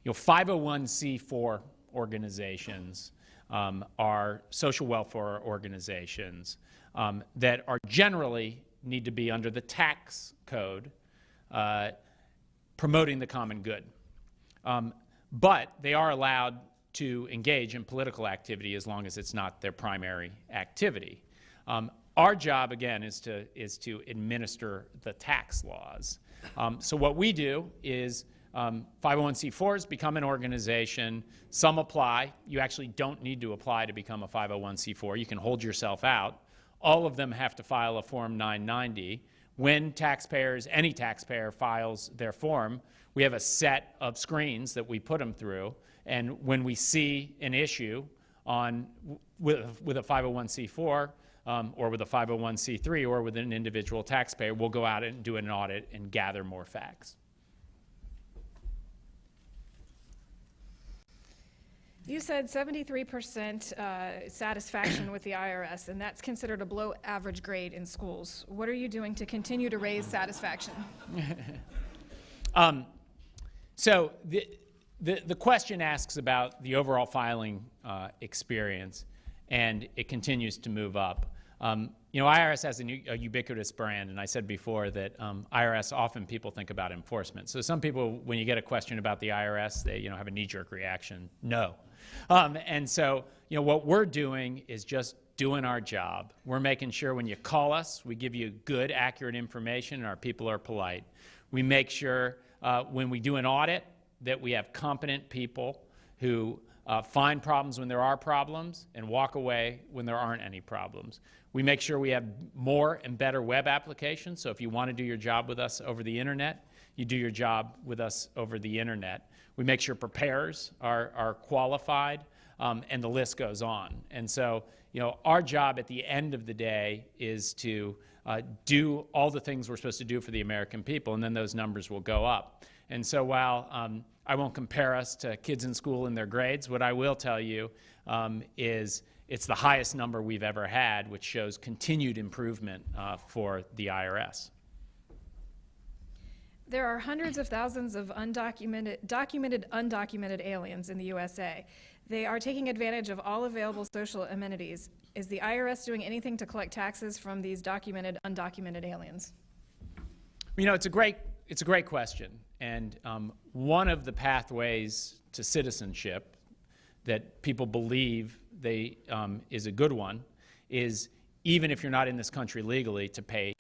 501c4 organizations are social welfare organizations that are generally need to be under the tax code promoting the common good. But they are allowed to engage in political activity as long as it's not their primary activity. Our job, again, is to administer the tax laws. So what we do is 501c4s become an organization. Some apply. You actually don't need to apply to become a 501c4. You can hold yourself out. All of them have to file a Form 990. When any taxpayer files their form, we have a set of screens that we put them through. And when we see an issue with a 501c4 or with a 501c3 or with an individual taxpayer, we'll go out and do an audit and gather more facts. You said 73% satisfaction with the IRS, and that's considered a below average grade in schools. What are you doing to continue to raise satisfaction? So the question asks about the overall filing experience, and it continues to move up. IRS has a ubiquitous brand, and I said before that IRS, often people think about enforcement. So some people, when you get a question about the IRS, they have a knee-jerk reaction, no. And so what we're doing is just doing our job. We're making sure when you call us, we give you good, accurate information, and our people are polite. We make sure when we do an audit that we have competent people who find problems when there are problems and walk away when there aren't any problems. We make sure we have more and better web applications. So if you want to do your job with us over the internet, you do your job with us over the internet. We make sure preparers are qualified, and the list goes on. And so, our job at the end of the day is to do all the things we're supposed to do for the American people, and then those numbers will go up. And so while I won't compare us to kids in school and their grades, what I will tell you is it's the highest number we've ever had, which shows continued improvement for the IRS. There are hundreds of thousands of documented, undocumented aliens in the USA. They are taking advantage of all available social amenities. Is the IRS doing anything to collect taxes from these documented, undocumented aliens? It's a great question. And one of the pathways to citizenship that people believe is a good one is, even if you're not in this country legally, to pay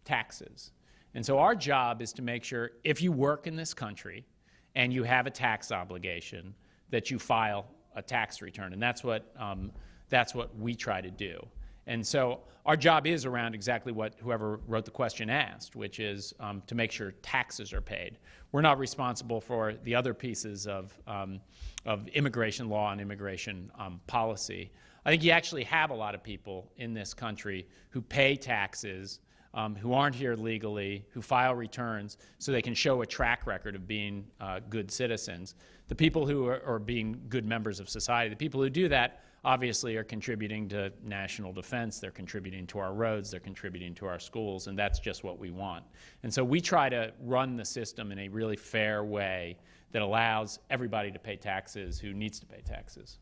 taxes. And so our job is to make sure if you work in this country and you have a tax obligation, that you file a tax return. And that's what we try to do. And so our job is around exactly what whoever wrote the question asked, which is to make sure taxes are paid. We're not responsible for the other pieces of immigration law and immigration policy. I think you actually have a lot of people in this country who pay taxes, who aren't here legally, who file returns so they can show a track record of being good citizens. The people who are being good members of society, the people who do that obviously are contributing to national defense, they're contributing to our roads, they're contributing to our schools, and that's just what we want. And so we try to run the system in a really fair way that allows everybody to pay taxes who needs to pay taxes.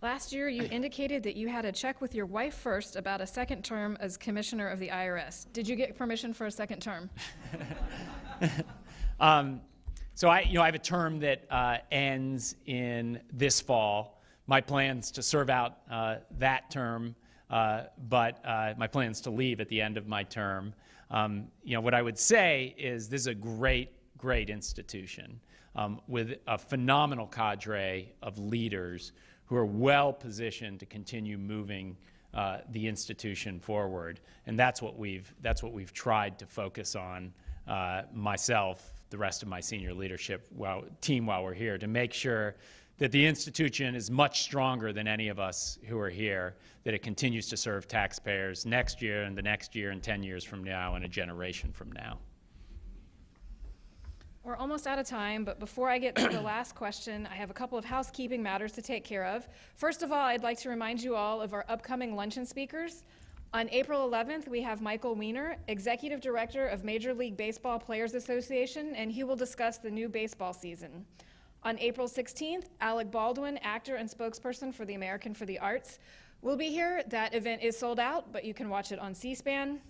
Last year, you indicated that you had a check with your wife first about a second term as Commissioner of the IRS. Did you get permission for a second term? So I have a term that ends in this fall. My plan's to serve out that term, but my plan's to leave at the end of my term. What I would say is this is a great institution with a phenomenal cadre of leaders who are well positioned to continue moving the institution forward, and that's what we've tried to focus on. Myself, the rest of my senior leadership team while we're here, to make sure that the institution is much stronger than any of us who are here, that it continues to serve taxpayers next year and the next year and 10 years from now and a generation from now. We're almost out of time, but before I get to the last question, I have a couple of housekeeping matters to take care of. First of all, I'd like to remind you all of our upcoming luncheon speakers. On April 11th, we have Michael Weiner, Executive Director of Major League Baseball Players Association, and he will discuss the new baseball season. On April 16th, Alec Baldwin, actor and spokesperson for the American for the Arts, will be here. That event is sold out, but you can watch it on C-SPAN.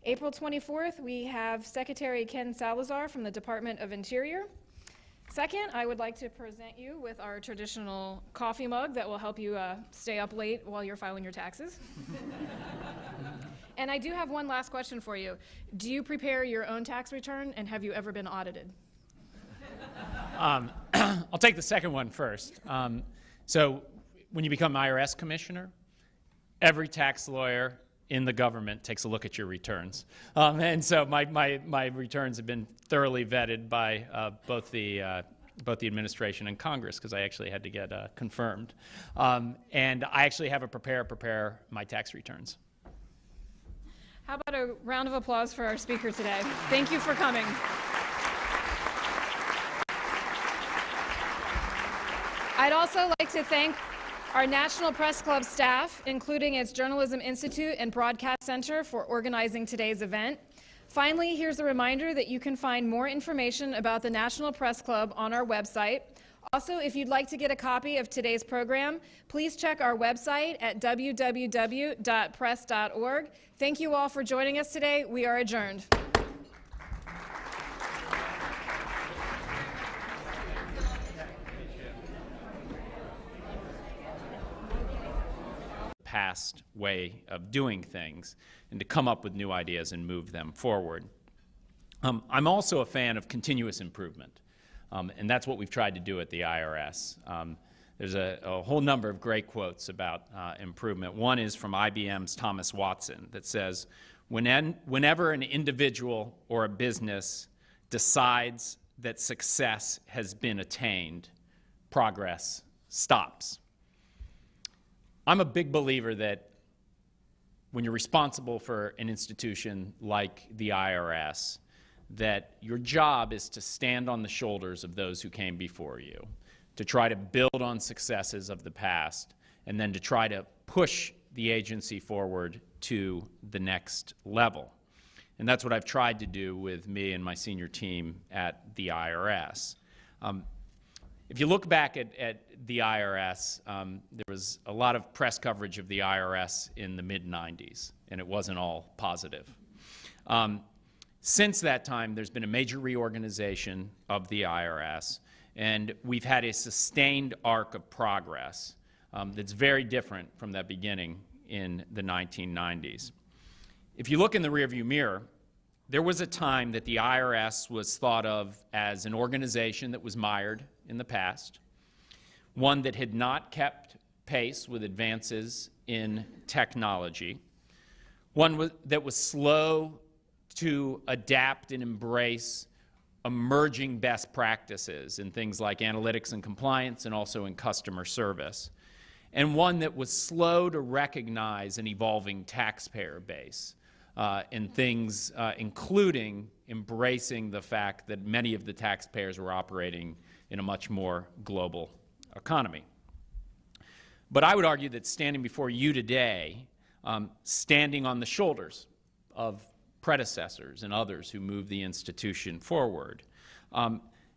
April 24th, we have Secretary Ken Salazar from the Department of Interior. Second, I would like to present you with our traditional coffee mug that will help you stay up late while you're filing your taxes. And I do have one last question for you. Do you prepare your own tax return, and have you ever been audited? I'll take the second one first. So when you become IRS Commissioner, every tax lawyer in the government takes a look at your returns. And so my returns have been thoroughly vetted by both the administration and Congress, because I actually had to get confirmed. And I actually have a prepare my tax returns. How about a round of applause for our speaker today? Thank you for coming. I'd also like to thank our National Press Club staff, including its Journalism Institute and Broadcast Center, for organizing today's event. Finally, here's a reminder that you can find more information about the National Press Club on our website. Also, if you'd like to get a copy of today's program, please check our website at www.press.org. Thank you all for joining us today. We are adjourned. Past way of doing things, and to come up with new ideas and move them forward. I'm also a fan of continuous improvement, and that's what we've tried to do at the IRS. There's a whole number of great quotes about improvement. One is from IBM's Thomas Watson that says, whenever an individual or a business decides that success has been attained, progress stops. I'm a big believer that when you're responsible for an institution like the IRS, that your job is to stand on the shoulders of those who came before you, to try to build on successes of the past, and then to try to push the agency forward to the next level. And that's what I've tried to do with me and my senior team at the IRS. If you look back at the IRS, there was a lot of press coverage of the IRS in the mid-90s, and it wasn't all positive. Since that time, there's been a major reorganization of the IRS, and we've had a sustained arc of progress that's very different from that beginning in the 1990s. If you look in the rearview mirror, there was a time that the IRS was thought of as an organization that was mired in the past, one that had not kept pace with advances in technology, one that was slow to adapt and embrace emerging best practices in things like analytics and compliance and also in customer service, and one that was slow to recognize an evolving taxpayer base in things including embracing the fact that many of the taxpayers were operating in a much more global economy. But I would argue that standing before you today, standing on the shoulders of predecessors and others who moved the institution forward,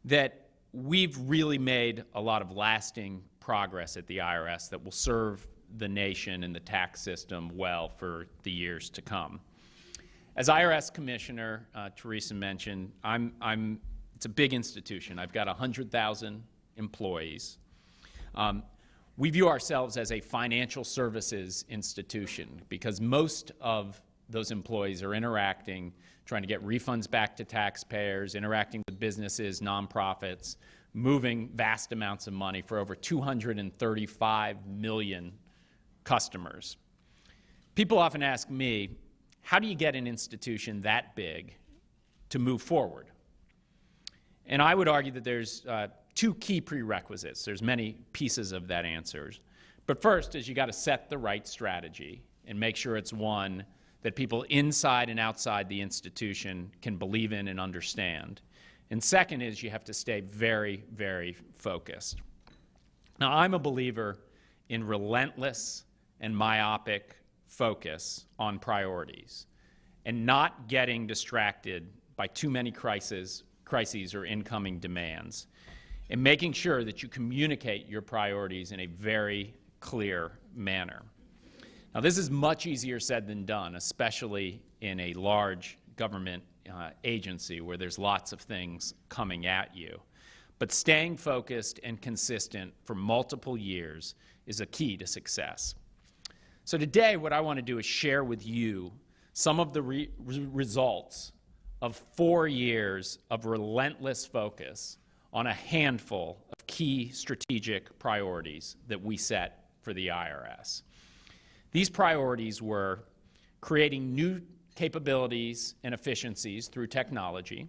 that we've really made a lot of lasting progress at the IRS that will serve the nation and the tax system well for the years to come. As IRS Commissioner, Teresa mentioned, it's a big institution. I've got 100,000 employees. We view ourselves as a financial services institution because most of those employees are interacting trying to get refunds back to taxpayers, interacting with businesses, nonprofits, moving vast amounts of money for over 235 million customers. People often ask me, how do you get an institution that big to move forward? And I would argue that there's two key prerequisites. There's many pieces of that answer. But first is you got to set the right strategy and make sure it's one that people inside and outside the institution can believe in and understand. And second is you have to stay very, very focused. Now, I'm a believer in relentless and myopic focus on priorities and not getting distracted by too many crises or incoming demands, and making sure that you communicate your priorities in a very clear manner. Now, this is much easier said than done, especially in a large government agency where there's lots of things coming at you. But staying focused and consistent for multiple years is a key to success. So today, what I want to do is share with you some of the results of 4 years of relentless focus on a handful of key strategic priorities that we set for the IRS. These priorities were creating new capabilities and efficiencies through technology,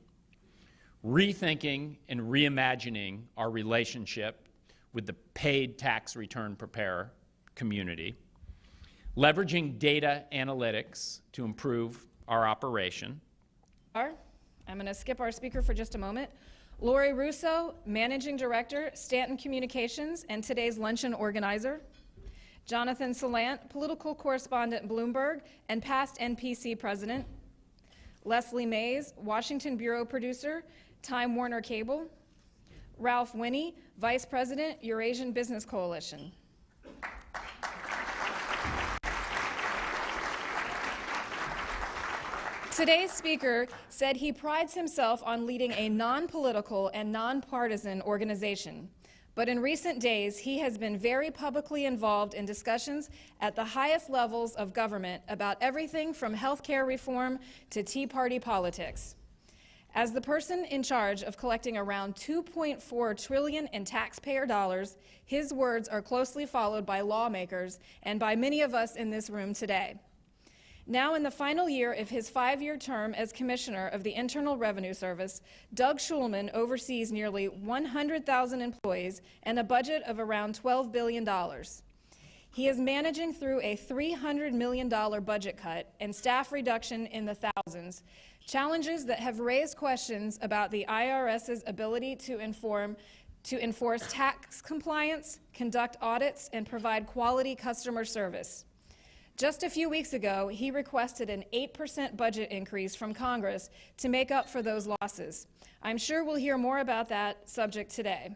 rethinking and reimagining our relationship with the paid tax return preparer community, leveraging data analytics to improve our operation. I'm going to skip our speaker for just a moment. Lori Russo, Managing Director, Stanton Communications, and today's luncheon organizer. Jonathan Salant, Political Correspondent, Bloomberg, and past NPC President. Leslie Mays, Washington Bureau Producer, Time Warner Cable. Ralph Winnie, Vice President, Eurasian Business Coalition. Today's speaker said he prides himself on leading a non-political and non-partisan organization. But in recent days, he has been very publicly involved in discussions at the highest levels of government about everything from health care reform to Tea Party politics. As the person in charge of collecting around $2.4 trillion in taxpayer dollars, his words are closely followed by lawmakers and by many of us in this room today. Now in the final year of his 5-year term as Commissioner of the Internal Revenue Service, Doug Shulman oversees nearly 100,000 employees and a budget of around $12 billion. He is managing through a $300 million budget cut and staff reduction in the thousands, challenges that have raised questions about the IRS's ability to enforce tax compliance, conduct audits, and provide quality customer service. Just a few weeks ago, he requested an 8% budget increase from Congress to make up for those losses. I'm sure we'll hear more about that subject today.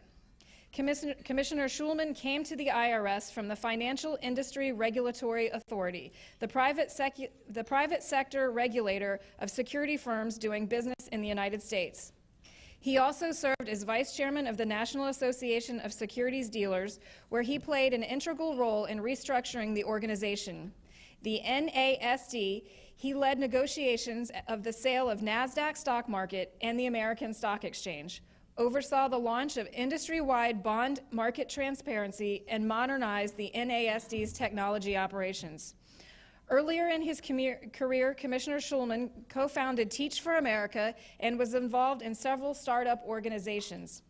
Commissioner Shulman came to the IRS from the Financial Industry Regulatory Authority, the private sector regulator of security firms doing business in the United States. He also served as vice chairman of the National Association of Securities Dealers, where he played an integral role in restructuring the organization. The NASD, he led negotiations of the sale of NASDAQ stock market and the American Stock Exchange, oversaw the launch of industry-wide bond market transparency, and modernized the NASD's technology operations. Earlier in his career, Commissioner Shulman co-founded Teach for America and was involved in several startup organizations.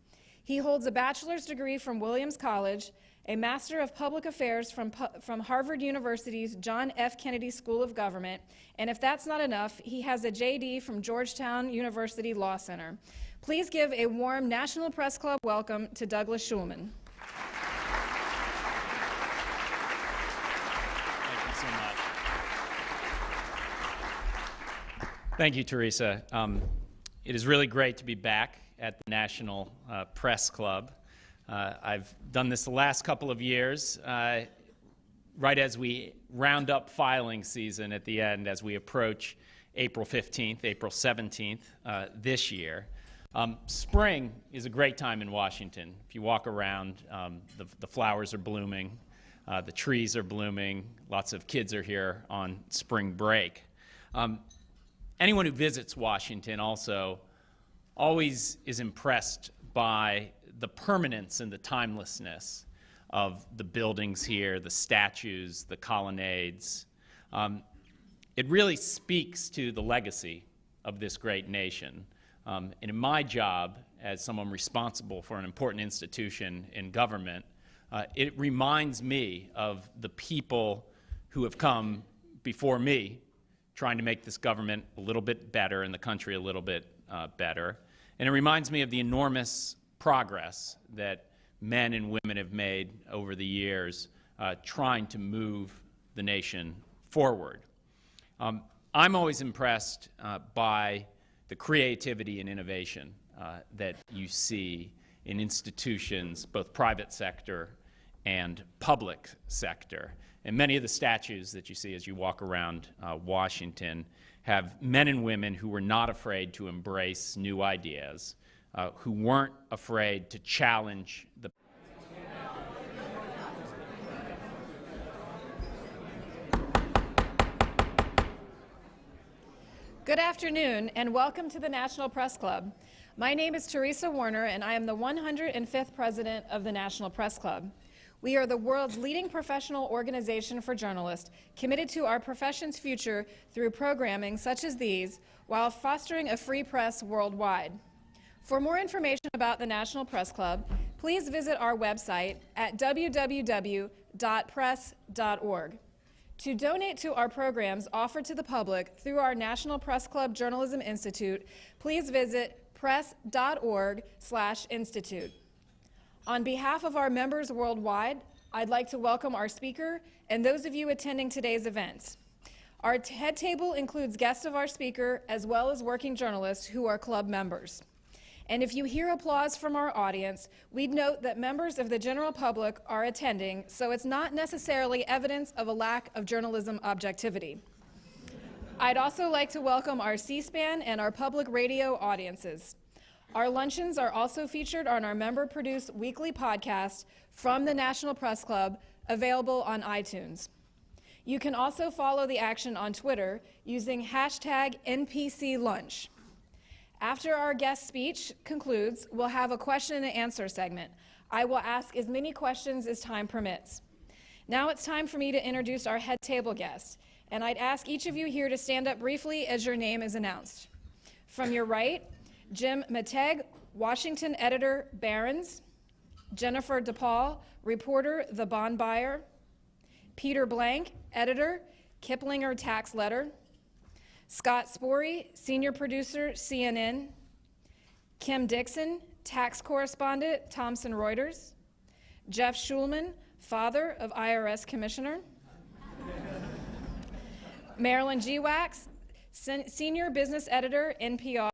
He holds a bachelor's degree from Williams College, a Master of Public Affairs from Harvard University's John F. Kennedy School of Government, and if that's not enough, he has a JD from Georgetown University Law Center. Please give a warm National Press Club welcome to Douglas Shulman. Thank you so much. Thank you, Teresa. It is really great to be back at the National Press Club. I've done this the last couple of years, right as we round up filing season at the end, as we approach April 15th, April 17th this year. Spring is a great time in Washington. If you walk around, the flowers are blooming, the trees are blooming, lots of kids are here on spring break. Anyone who visits Washington also always is impressed by the permanence and the timelessness of the buildings here, the statues, the colonnades. It really speaks to the legacy of this great nation. And in my job, as someone responsible for an important institution in government, it reminds me of the people who have come before me trying to make this government a little bit better and the country a little bit better. And it reminds me of the enormous progress that men and women have made over the years trying to move the nation forward. I'm always impressed by the creativity and innovation that you see in institutions, both private sector and public sector. And many of the statues that you see as you walk around Washington have men and women who were not afraid to embrace new ideas, who weren't afraid to challenge the Good afternoon, and welcome to the National Press Club. My name is Teresa Warner, and I am the 105th president of the National Press Club. We are the world's leading professional organization for journalists, committed to our profession's future through programming such as these, while fostering a free press worldwide. For more information about the National Press Club, please visit our website at www.press.org. To donate to our programs offered to the public through our National Press Club Journalism Institute, please visit press.org/institute. On behalf of our members worldwide, I'd like to welcome our speaker and those of you attending today's events. Our head table includes guests of our speaker as well as working journalists who are club members. And if you hear applause from our audience, we'd note that members of the general public are attending, so it's not necessarily evidence of a lack of journalism objectivity. I'd also like to welcome our C-SPAN and our public radio audiences. Our luncheons are also featured on our member-produced weekly podcast from the National Press Club, available on iTunes. You can also follow the action on Twitter using hashtag NPC Lunch. After our guest speech concludes, we'll have a question and answer segment. I will ask as many questions as time permits. Now it's time for me to introduce our head table guest, and I'd ask each of you here to stand up briefly as your name is announced. From your right, Jim Mateg, Washington editor, Barron's; Jennifer DePaul, reporter, The Bond Buyer; Peter Blank, editor, Kiplinger Tax Letter; Scott Spory, senior producer, CNN; Kim Dixon, tax correspondent, Thomson Reuters; Jeff Shulman, father of IRS Commissioner; Marilyn G. Wax, senior business editor, NPR;